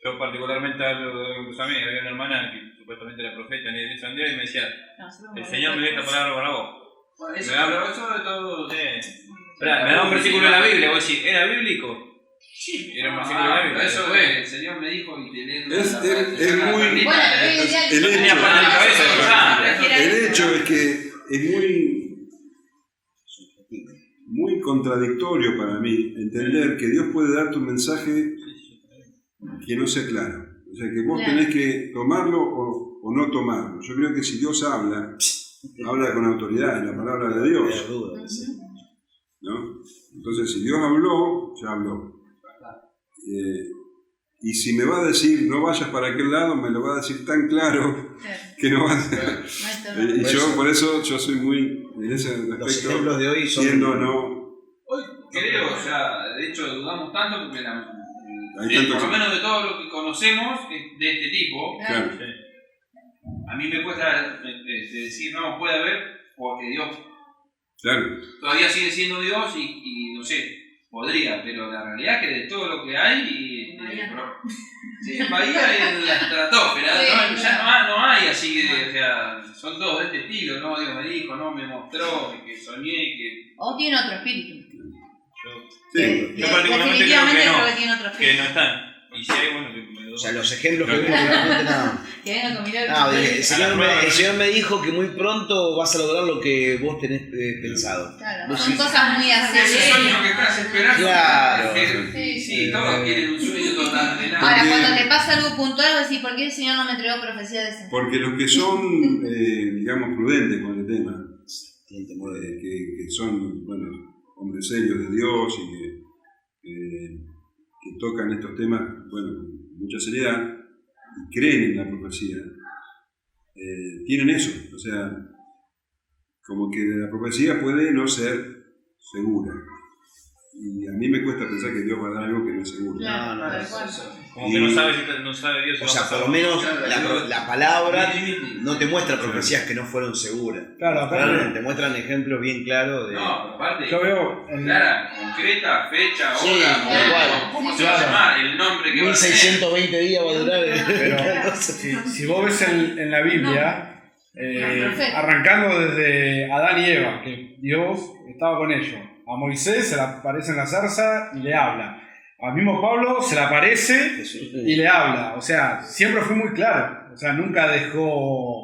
yo particularmente hablo de a mí, había una hermana que supuestamente era profeta en la iglesia un día y me decía, el Señor me dio esta palabra para vos. Bueno, eso, Me habla- eso de todo. Esperá, me da un versículo de la Biblia, vos decís, ¿era bíblico? Sí, Era un versículo de la Biblia. Eso Después- el Señor me dijo y te lee Es muy- Bueno, hoy en día el no hecho- tenía para la cabeza, El hecho es que es muy contradictorio para mí entender que Dios puede darte un mensaje que no sea claro. O sea, que vos tenés que tomarlo o no tomarlo. Yo creo que si Dios habla con autoridad, en la palabra de Dios, ¿no? Entonces, si Dios habló, ya habló. Y si me va a decir no vayas para aquel lado, me lo va a decir tan claro que no va a ser. Y yo, por eso, yo soy muy, en ese Los aspecto, ejemplos de hoy son... siendo no. Hoy creo, o sea, de hecho dudamos tanto porque Hay tanto por lo que- menos de todo lo que conocemos de este tipo, Claro. a mí me cuesta decir no puede haber porque Dios Claro. todavía sigue siendo Dios y no sé, podría, pero la realidad es que de todo lo que hay, sí, en Bahía y en la estratosfera, Sí, no hay así que, o sea, son todos de este estilo, no, Dios me dijo, no, me mostró, que soñé, que... O tiene otro espíritu. Sí. Yo particularmente Definitivamente creo que tiene otro que espíritu. no están. Y si hay, bueno, que me lo O sea, los ejemplos que vimos realmente nada. Que venga con milagros. El Señor me dijo que muy pronto vas a lograr lo que vos tenés pensado. Claro, Vos son sí. cosas muy así. Ese sueño que estás esperando. Claro. Sí, todos quieren un sueño total de nada. Ahora, Porque- cuando te pasa algo puntual, vos decís, ¿por qué el Señor no me entregó profecía de ese? Porque los que son, digamos, prudentes con el tema, que son, bueno, hombres serios de Dios y que tocan estos temas, bueno, con mucha seriedad, y creen en la profecía, tienen eso, o sea, como que la profecía puede no ser segura. Y a mí me cuesta pensar que Dios va a dar algo que no es seguro. Claro, no, tal es cual. Como que no sabe Dios si O va a sea, pasar. por lo menos la palabra no te muestra Claro. profecías que no fueron seguras. Claro, aparte, Te muestran ejemplos bien claros de... No, aparte, yo veo en clara, concreta, fecha, Sí, hora, tal momento, cual. cómo se va a llamar, el nombre que va a tener. 1620 días va a durar. Pero si vos ves en la Biblia, Perfecto. arrancando desde Adán y Eva, que Dios estaba con ellos. A Moisés se le aparece en la zarza y le habla. Al mismo Pablo se le aparece y le habla. O sea, siempre fue muy claro. O sea, nunca dejó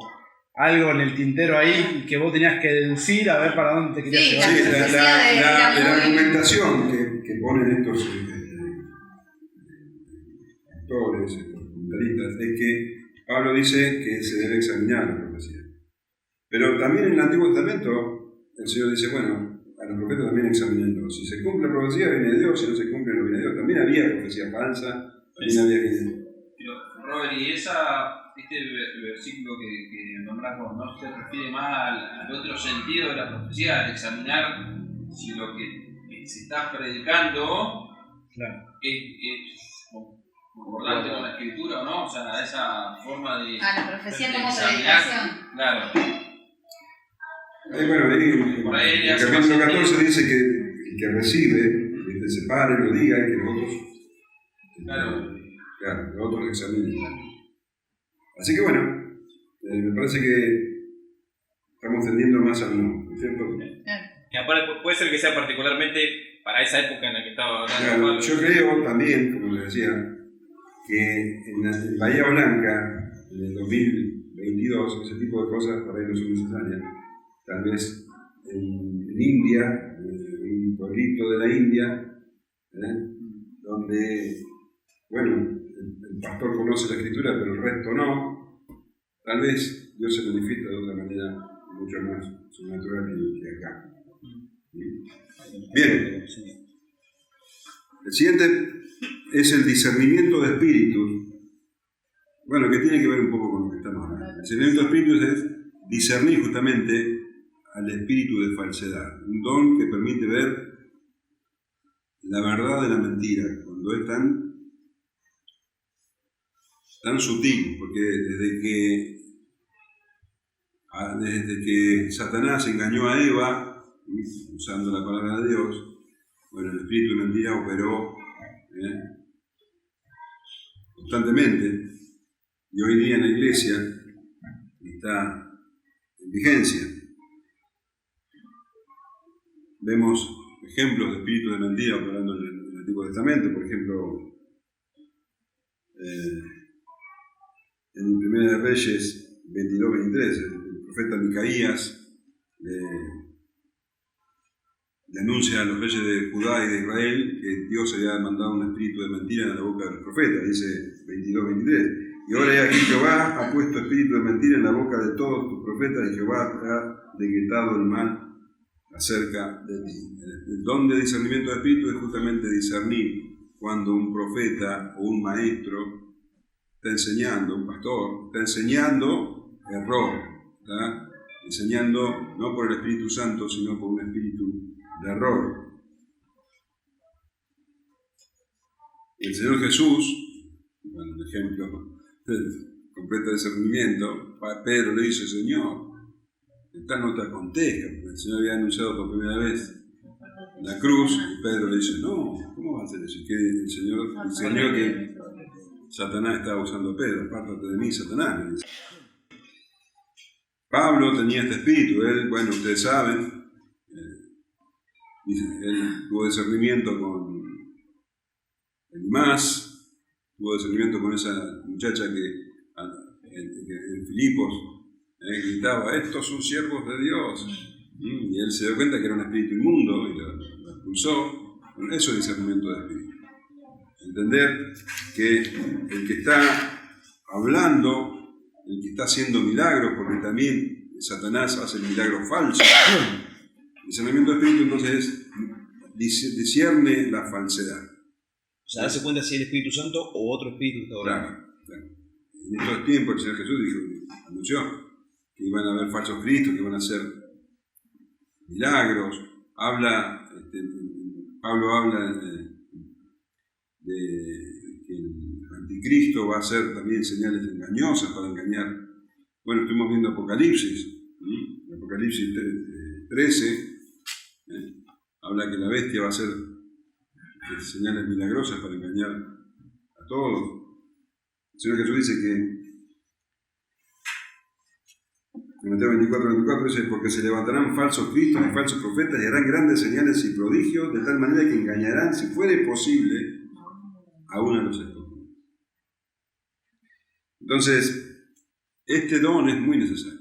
algo en el tintero ahí y que vos tenías que deducir a ver para dónde te querías Sí, llevar. Sí, Era muy- argumentación que ponen estos autores, estos comentaristas, es que Pablo dice que se debe examinar la profecía. Pero también en el Antiguo Testamento el Señor dice, bueno, a los profetas también examinando. Si se cumple la profecía viene de Dios, si no se cumple no viene de Dios. También había profecía falsa, también había que... Pero, Robert, y este versículo que nombrás vos, ¿no se refiere más al otro sentido de la profecía, al examinar si lo que se está predicando Claro. es concordante con la escritura o no? O sea, esa forma de A la profecía como examinar. predicación. Claro. Bueno, ahí Por ahí en el hace capítulo más 14 sentido. dice que el que recibe, que se pare, lo diga y que los otros, claro, los otros lo examinen. Así que bueno, me parece que estamos tendiendo más al no, ¿no es cierto? Y aparte puede ser que sea particularmente para esa época en la que estaba hablando Claro, Pablo. yo creo también, como les decía, que en Bahía Blanca, en el 2022, ese tipo de cosas por ahí no son necesarias. Tal vez en India, en un pueblito de la India, donde, bueno, el pastor conoce la escritura, pero el resto no, tal vez Dios se manifiesta de otra manera mucho más sobrenatural que acá. Bien. El siguiente es el discernimiento de espíritus. Bueno, que tiene que ver un poco con lo que estamos hablando. El discernimiento de espíritus es discernir justamente al espíritu de falsedad. Un don que permite ver la verdad de la mentira, cuando es tan sutil, porque desde que Satanás engañó a Eva, usando la palabra de Dios, bueno, el espíritu de mentira operó constantemente, y hoy día en la iglesia está en vigencia. Vemos ejemplos de espíritus de mentira operando en el Antiguo Testamento, por ejemplo, en 1 Reyes 22-23, el profeta Micaías le anuncia a los reyes de Judá y de Israel que Dios había mandado un espíritu de mentira en la boca de los profetas, dice 22-23. Y ahora he aquí Jehová ha puesto espíritu de mentira en la boca de todos tus profetas y Jehová ha decretado el mal acerca de ti. El don de discernimiento de espíritu es justamente discernir cuando un profeta o un maestro está enseñando, un pastor, está enseñando error, ¿tá? Enseñando no por el Espíritu Santo, sino por un espíritu de error. El Señor Jesús, bueno, el ejemplo de completo discernimiento, Pedro le dice: Señor, esta no te acontezca, porque el Señor había anunciado por primera vez la cruz, y Pedro le dice: no, ¿cómo va a hacer eso? Y que el Señor enseñó que Satanás estaba usando a Pedro: apártate de mí, Satanás, le dice. Pablo tenía este espíritu, él, bueno, ustedes saben, él tuvo discernimiento con Elimás, tuvo discernimiento con esa muchacha que en Filipos gritaba: estos son siervos de Dios. Y él se dio cuenta que era un espíritu inmundo y lo expulsó. Bueno, eso es discernimiento de espíritu. Entender que el que está hablando, el que está haciendo milagros, porque también Satanás hace milagros falsos. El discernimiento de espíritu entonces discierne la falsedad. O sea, darse cuenta si es el Espíritu Santo o otro espíritu está orando. Claro. En estos tiempos el Señor Jesús anunció que iban a haber falsos cristos, que iban a hacer milagros. Pablo habla de que el anticristo va a hacer también señales engañosas para engañar. Bueno, estuvimos viendo Apocalipsis, Apocalipsis 13, habla que la bestia va a hacer señales milagrosas para engañar a todos. El Señor Jesús dice que en Mateo 24 dice: porque se levantarán falsos cristos y falsos profetas y harán grandes señales y prodigios, de tal manera que engañarán, si fuere posible, aún a los escogidos. Entonces, este don es muy necesario.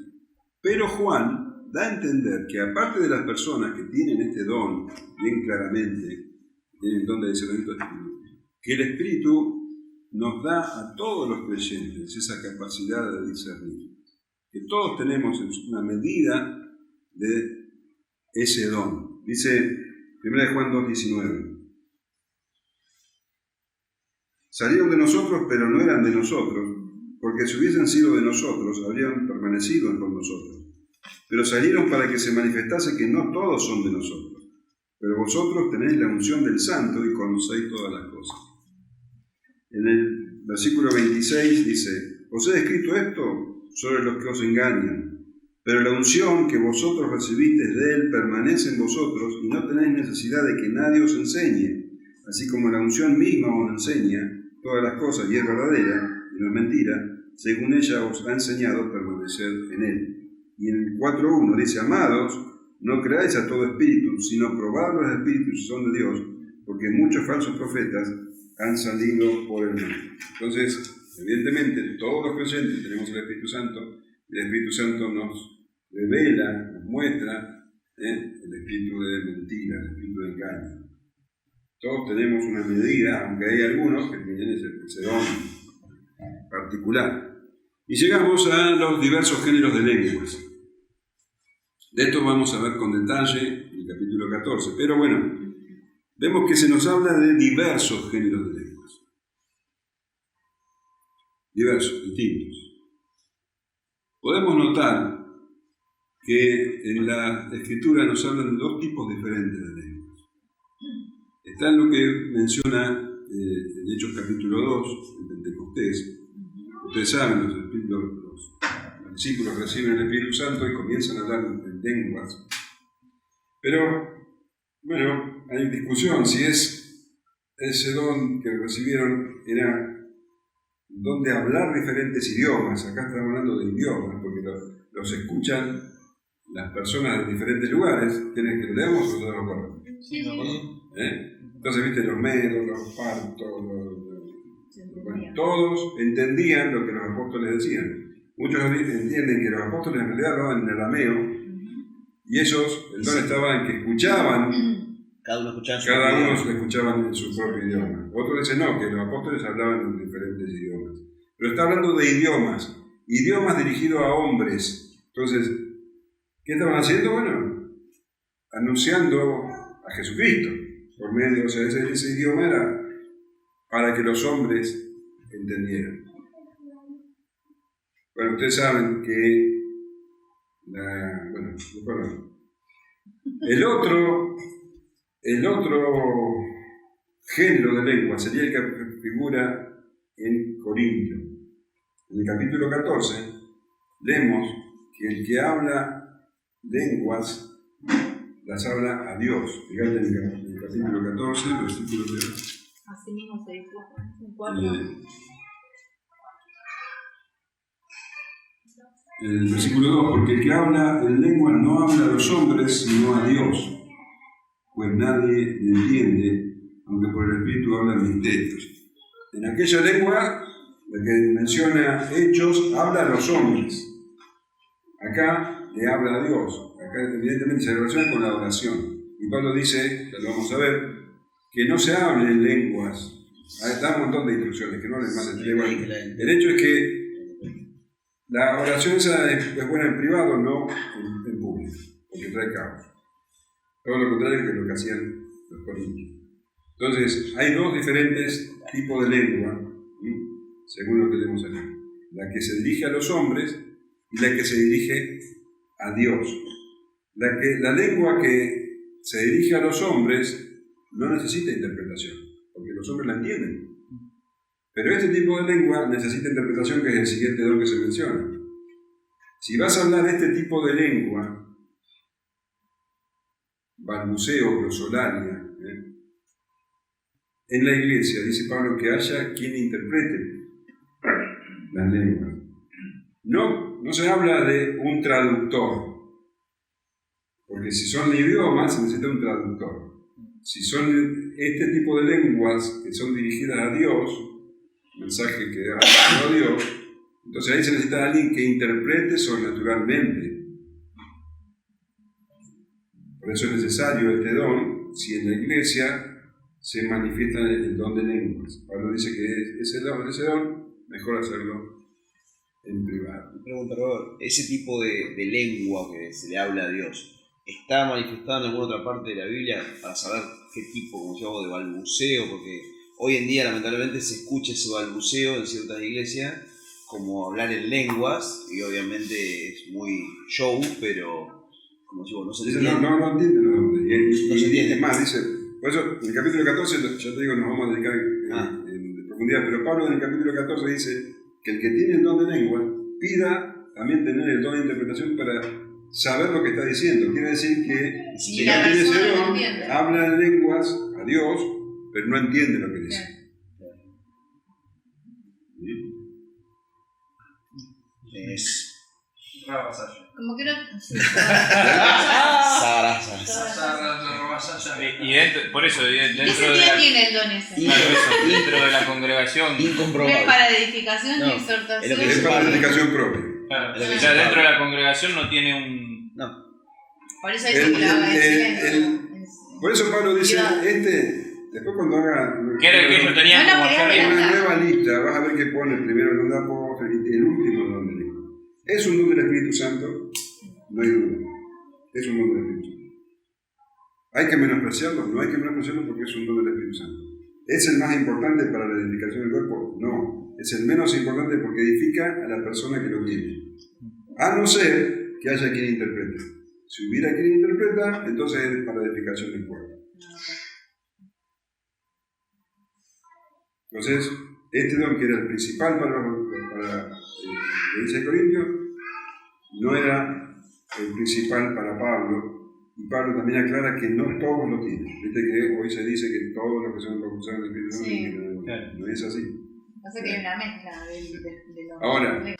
Pero Juan da a entender que aparte de las personas que tienen este don bien claramente, tienen el don de discernimiento de espíritu, que el Espíritu nos da a todos los creyentes esa capacidad de discernir. Que todos tenemos una medida de ese don. Dice 1 Juan 2:19. Salieron de nosotros, pero no eran de nosotros, porque si hubiesen sido de nosotros, habrían permanecido con nosotros. Pero salieron para que se manifestase que no todos son de nosotros. Pero vosotros tenéis la unción del Santo y conocéis todas las cosas. En el versículo 26 dice: os he escrito esto sobre los que os engañan, Pero la unción que vosotros recibisteis de Él permanece en vosotros y no tenéis necesidad de que nadie os enseñe, así como la unción misma os enseña todas las cosas y es verdadera y no es mentira, según ella os ha enseñado permanecer en Él. Y en el 4.1 dice, amados, no creáis a todo espíritu, sino probad los espíritus si son de Dios, porque muchos falsos profetas han salido por el mundo. Entonces, evidentemente, todos los creyentes tenemos el Espíritu Santo, y el Espíritu Santo nos revela, nos muestra el espíritu de mentira, el espíritu de engaño. Todos tenemos una medida, aunque hay algunos que tienen ese don particular. Y llegamos a los diversos géneros de lenguas. De esto vamos a ver con detalle en el capítulo 14, pero bueno, vemos que se nos habla de diversos géneros de lenguas. Diversos, distintos. Podemos notar que en la Escritura nos hablan de dos tipos diferentes de lenguas. Está en lo que menciona en Hechos capítulo 2, en Pentecostés. Ustedes saben, los discípulos reciben el Espíritu Santo y comienzan a hablar en lenguas. Pero, bueno, hay discusión si ese don que recibieron era don de hablar diferentes idiomas. Acá estamos hablando de idiomas, porque los escuchan las personas de diferentes lugares. ¿Tienen que leemos o no lo acuerdo? Sí. Entonces, viste, los medos, los partos, bueno, todos entendían lo que los apóstoles decían. Muchos entienden que los apóstoles en realidad hablaban en arameo, y ellos, el don estaba en que escuchaban, Cada uno lo escuchaban en su propio idioma. Otros dicen no, que los apóstoles hablaban en diferentes idiomas. Pero está hablando de idiomas dirigidos a hombres. Entonces, ¿qué estaban haciendo? Bueno, anunciando a Jesucristo por medio, o sea, ese idioma era para que los hombres entendieran. Bueno, ustedes saben que el otro género de lengua sería el que figura en Corintio. En el capítulo 14 leemos que el que habla lenguas las habla a Dios. Fíjate en el capítulo 14, versículo 3. Así mismo se dijo en 4. El versículo 2, porque el que habla en lengua no habla a los hombres, sino a Dios, pues nadie le entiende, aunque por el Espíritu habla misterios. En aquella lengua, la que menciona Hechos, habla a los hombres. Acá le habla a Dios. Acá evidentemente se relaciona con la oración. Y Pablo dice, ya lo vamos a ver, que no se hable en lenguas. Da un montón de instrucciones, que no les más en lenguas. El hecho es que la oración esa es buena en privado, no en público, porque trae caos. Todo lo contrario que lo que hacían los corintios. Entonces, hay dos diferentes tipos de lengua, según lo que leemos aquí. La que se dirige a los hombres y la que se dirige a Dios. La lengua que se dirige a los hombres no necesita interpretación, porque los hombres la entienden. Pero este tipo de lengua necesita interpretación, que es el siguiente don que se menciona. Si vas a hablar de este tipo de lengua, balbuceo, glosolalia, en la iglesia, dice Pablo, que haya quien interprete las lenguas. No se habla de un traductor, porque si son idiomas se necesita un traductor. Si son este tipo de lenguas que son dirigidas a Dios, mensaje que da a Dios, entonces ahí se necesita alguien que interprete sobrenaturalmente. Por eso es necesario este don, si en la iglesia se manifiesta el don de lenguas. Pablo dice que ese don, mejor hacerlo en privado. Me pregunto, Robert, ese tipo de lengua que se le habla a Dios, ¿está manifestado en alguna otra parte de la Biblia para saber qué tipo, como yo hago, de balbuceo? Porque hoy en día, lamentablemente, se escucha ese balbuceo en ciertas iglesias como hablar en lenguas, y obviamente es muy show, pero como digo, no se entiende. No entiende. No se entiende. Es más, dice, por eso en el capítulo 14, ya te digo, nos vamos a dedicar en profundidad, pero Pablo en el capítulo 14 dice que el que tiene el don de lengua pida también tener el don de interpretación para saber lo que está diciendo. Quiere decir que Sí, si la no tiene ese persona no don, entiende. habla en lenguas a Dios, pero no entiende lo que dice. Es. Rabasaya. Como que no. Sí, Sara. Y dentro, por eso, ¿Qué dentro de sentido la, tiene el don ese? claro, eso, dentro de la congregación, ¿No es Incomprobable. para edificación No, y es lo exhortación? que Es para Pablo. dedicación propia. claro, Es lo que o dice sea, dentro Pablo. de la congregación no tiene un... No. Por eso dice que lo haga en silencio. Por eso Pablo dice, Cuidado. después cuando haga ¿Qué era el que ellos tenían No, no, como quería hacer? ver. una nueva lista, vas a ver que pone primero el don de apóstol y el último el don de lengua. ¿Es un don del Espíritu Santo? No hay duda. Es un don del Espíritu Santo. ¿Hay que menospreciarlo? No hay que menospreciarlo porque es un don del Espíritu Santo. ¿Es el más importante para la edificación del cuerpo? No. Es el menos importante porque edifica a la persona que lo tiene. A no ser que haya quien interprete. Si hubiera quien interpreta, entonces es para la edificación del cuerpo. Entonces, este don que era el principal para la iglesia de Corintios, no era el principal para Pablo. Y Pablo también aclara que no todos lo tienen. Viste que hoy se dice que todos los que son bautizados en el Espíritu Santo Sí. tienen. Claro. No es así. Pasa que hay una mezcla de los. Ahora,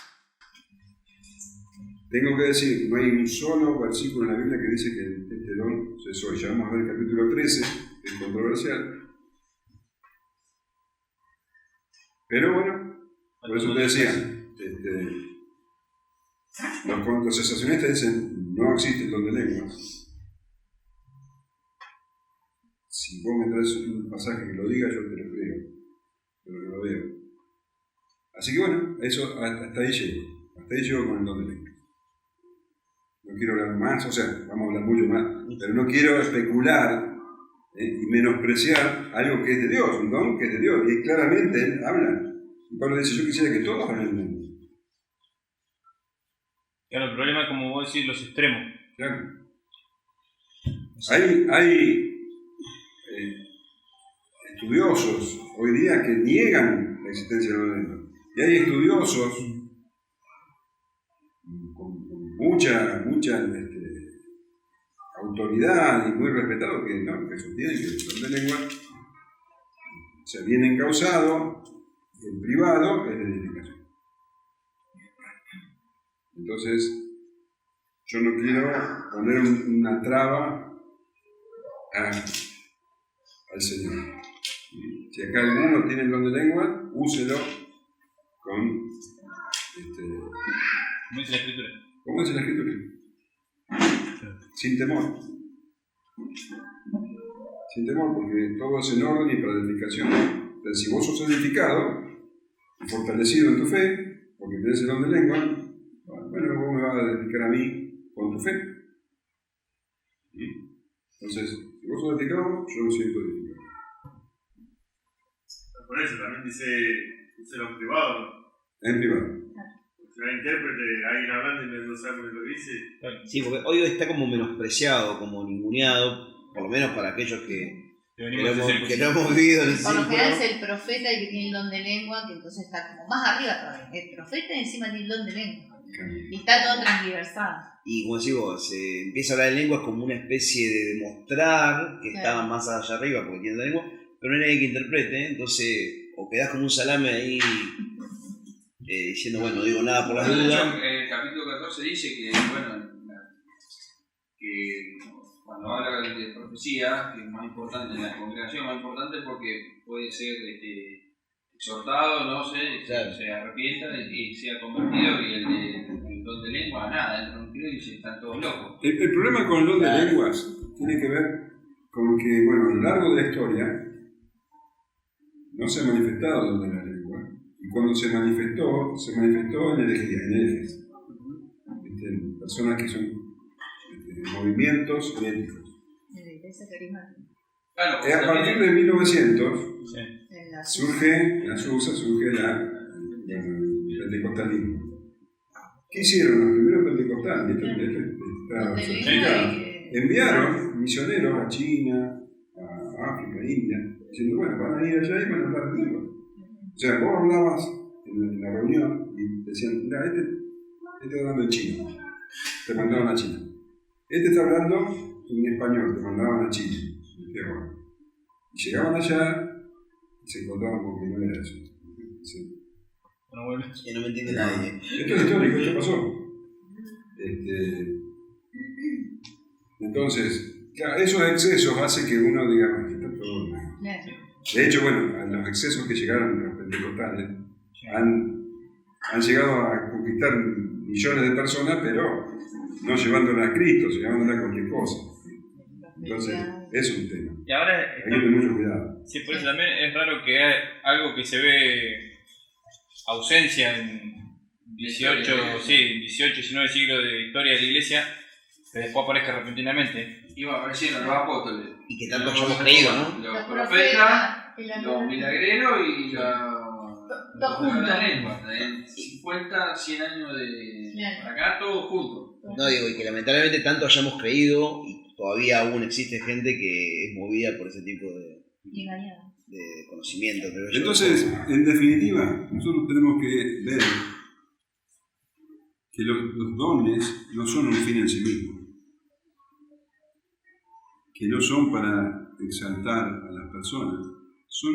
tengo que decir, no hay un solo versículo en la Biblia que dice que este don cesó. Ya vamos a ver el capítulo 13, que es controversial. Pero bueno, por eso te decía, los cesacionistas dicen, no existe el don de lenguas. Si vos me traes un pasaje que lo diga, yo te lo creo, pero que lo veo. Así que bueno, eso hasta ahí llego. Hasta ahí llego con el don de lenguas. No quiero hablar más, o sea, vamos a hablar mucho más, pero no quiero especular y menospreciar algo que es de Dios, un don que es de Dios, y claramente él habla. Y Pablo dice, yo quisiera que todos hablen de Dios. Claro, el problema es como vos decís, los extremos. Claro. Hay estudiosos hoy día que niegan la existencia de la lengua. Y hay estudiosos con mucha autoridad y muy respetados que no, que sostienen que el don de lengua se viene encausado en privado es de edificación. Entonces, yo no quiero poner una traba al Señor. Si acá alguno tiene el don de lengua, úselo con Como dice la Escritura. ¿cómo dice la Escritura? Sin temor. Sin temor, porque todo es en orden y para edificación. Entonces, si vos sos edificado y fortalecido en tu fe, porque tenés el don de lengua, bueno, vos me vas a edificar a mí con tu fe. Entonces, si vos sos edificado, yo lo siento edificado. Por eso también dice, úselo en privado. En privado. Si va a intérprete, alguien hablando y no sabe lo que dice. Sí, porque hoy está como menospreciado, como ninguneado, por lo menos para aquellos que Que venimos de ese que no hemos vivido en el Por lo círculo. general es el profeta el que tiene el don de lengua, que entonces está como más arriba todavía. El profeta encima tiene el don de lengua. Y está todo transversal. Y como decís vos, se empieza a hablar en lenguas como una especie de demostrar que Claro. está más allá arriba porque tiene la lengua, pero no hay nadie que interprete, entonces o quedás como un salame ahí diciendo, bueno, no digo nada por las De hecho, dudas. en el capítulo 14 dice que, bueno, que cuando habla de profecía, que es más importante en la congregación, más importante porque puede ser exhortado, no sé, Claro. se arrepienta y sea convertido, y el don de lengua, nada, entra un tiro y se están todos locos. El problema con el don de Claro. lenguas tiene que ver con que, bueno, a lo largo de la historia no se ha manifestado el don de la lengua. Y cuando se manifestó en herejes. En personas que son movimientos heréticos. En la iglesia carismática. Claro, porque A partir también- de 1900 Sí. En la surge el pentecostalismo. ¿Qué hicieron los primeros pentecostales? Esto está Don de certificado. lengua y que- Enviaron misioneros a China, a África, a India, diciendo, bueno, van a ir allá y van a hablar lengua. O sea, vos hablabas en la reunión y decían, mira, Este está hablando en chino, te mandaban a China. Este está hablando en español, te mandaban a Chile. Y llegaban allá y se encontraban con que no era eso. Sí. Bueno, bueno. Y no me entiende nadie. Esto es histórico, esto pasó. Entonces, claro, esos excesos hacen que uno diga, "Bueno, está todo bien". Claro. De hecho, bueno, a los excesos que llegaron los pentecostales han llegado a conquistar millones de personas, pero no llevándola a Cristo, llevándola a cualquier cosa. Entonces, es un tema. Y ahora Hay que tener mucho cuidado. sí, por eso también es raro que hay algo que se ve ausencia en 18, sí, 18, 19 siglos de historia de la iglesia, que después aparezca repentinamente. Iba apareciendo los apóstoles. Y que tanto hayamos creído, ¿no? Los profetas, y la- los milagreros y Todo junto. la lengua. En 50, 100 años de Claro. para acá, todos juntos. No, digo, y que lamentablemente tanto hayamos creído y todavía aún existe gente que es movida por ese tipo Engañado. de conocimiento. Creo yo. Entonces, en definitiva, nosotros tenemos que ver que los dones no son un fin en sí mismo, que no son para exaltar a las personas, son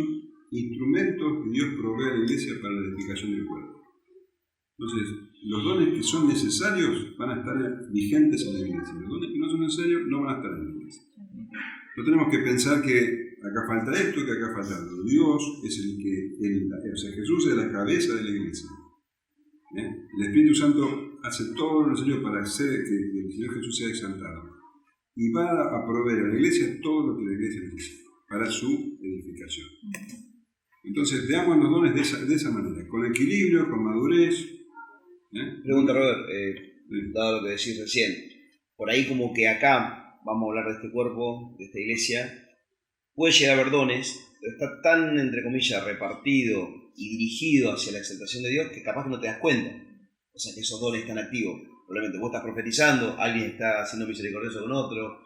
instrumentos que Dios provee a la iglesia para la edificación del cuerpo. Entonces, los dones que son necesarios van a estar vigentes en la iglesia, los dones que no son necesarios no van a estar en la iglesia. No tenemos que pensar que acá falta esto, que acá falta algo. Dios es el que, o sea, Jesús es la cabeza de la iglesia. El Espíritu Santo hace todo lo necesario para hacer que el Señor Jesús sea exaltado. Y va a proveer a la iglesia todo lo que la iglesia necesita para su edificación. Entonces, veamos los dones de esa manera, con equilibrio, con madurez. Pregunta, Robert, dado lo que decís recién, por ahí como que acá, vamos a hablar de este cuerpo, de esta iglesia, puede llegar a haber dones, pero está tan, entre comillas, repartido y dirigido hacia la exaltación de Dios que capaz que no te das cuenta. O sea, que esos dones están activos. Probablemente vos estás profetizando, alguien está siendo misericordioso con otro,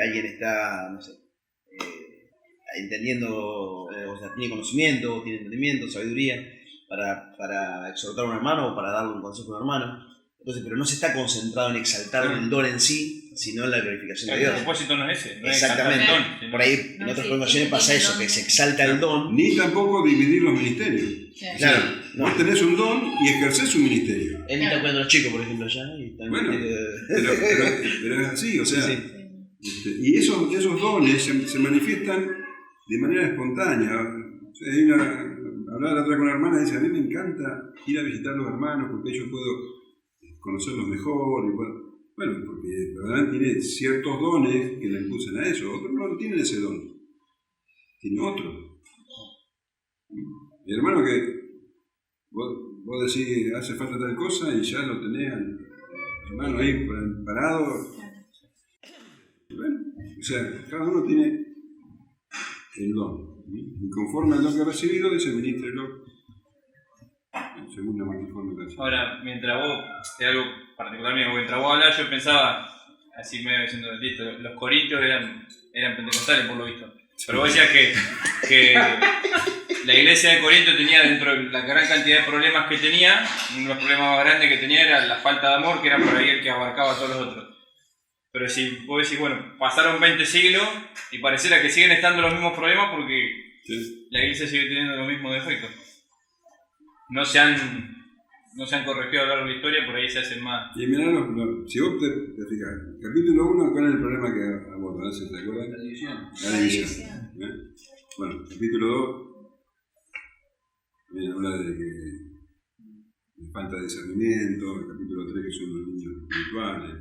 alguien está, no sé, entendiendo, o sea, tiene conocimiento, tiene entendimiento, sabiduría, para exhortar a un hermano o para darle un consejo a un hermano. Entonces, pero no se está concentrado en exaltar el don en sí, sino en la glorificación de El Dios. propósito no es ese, no es Exactamente. exaltar el don, sino- Por ahí en No, otras sí, congregaciones sí, pasa sí, eso, sí, que sí. se exalta el don. Ni tampoco dividir los ministerios. Claro, no. Vos tenés un don y ejercés un ministerio. Él está cuidando a los chicos, por ejemplo, allá. Y está Bueno, pero es así, o sea, y esos dones se manifiestan de manera espontánea. O sea, hablaba la otra con una hermana y dice, a mí me encanta ir a visitar a los hermanos porque yo puedo conocerlos mejor. Bueno, porque verdaderamente tiene ciertos dones que le impulsan a eso. Otros no tienen ese don, tiene otro. Mi hermano que vos decís, hace falta tal cosa y ya lo tenés al hermano ahí parado. Bueno, o sea, cada uno tiene el don. Y conforme al don que ha recibido, dice, ministrelo según la forma que ha recibido. Ahora, mientras vos, de algo particular mío, mientras vos hablabas, yo pensaba, así medio diciendo, listo, los corintios eran pentecostales por lo visto. Pero vos decías que la iglesia de Corinto tenía, dentro de la gran cantidad de problemas que tenía, uno de los problemas más grandes que tenía era la falta de amor, que era por ahí el que abarcaba a todos los otros. Pero si vos decís, bueno, pasaron 20 siglos y pareciera que siguen estando los mismos problemas porque Sí. la iglesia sigue teniendo los mismos defectos. No se han corregido a lo largo de la historia, por ahí se hacen más. Y mirá, si vos te fijas, capítulo 1, ¿cuál es el problema que aborda? ¿No? ¿Se te acuerdan? La división. La división. Bueno, capítulo 2 también habla de que de falta de discernimiento, el capítulo 3 que son los niños espirituales.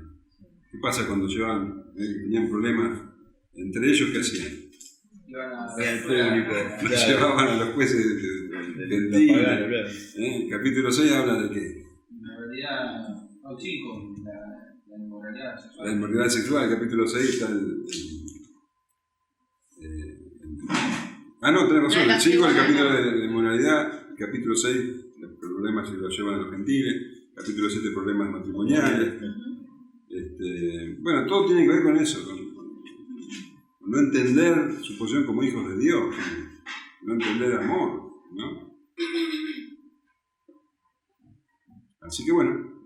¿Qué pasa cuando tenían problemas entre ellos? ¿Qué hacían? Iban a Al público. Los llevaban a los jueces gentiles. Capítulo 6 habla de qué? En realidad, no, 5, la inmoralidad La sexual. inmoralidad sexual. Capítulo 6 está tenés razón. El 5 es el capítulo de inmoralidad. Capítulo 6, los problemas se los llevan a los gentiles. Capítulo 7, problemas matrimoniales. Bueno, todo tiene que ver con eso, con no entender su posición como hijos de Dios, no entender amor, ¿no? Así que bueno,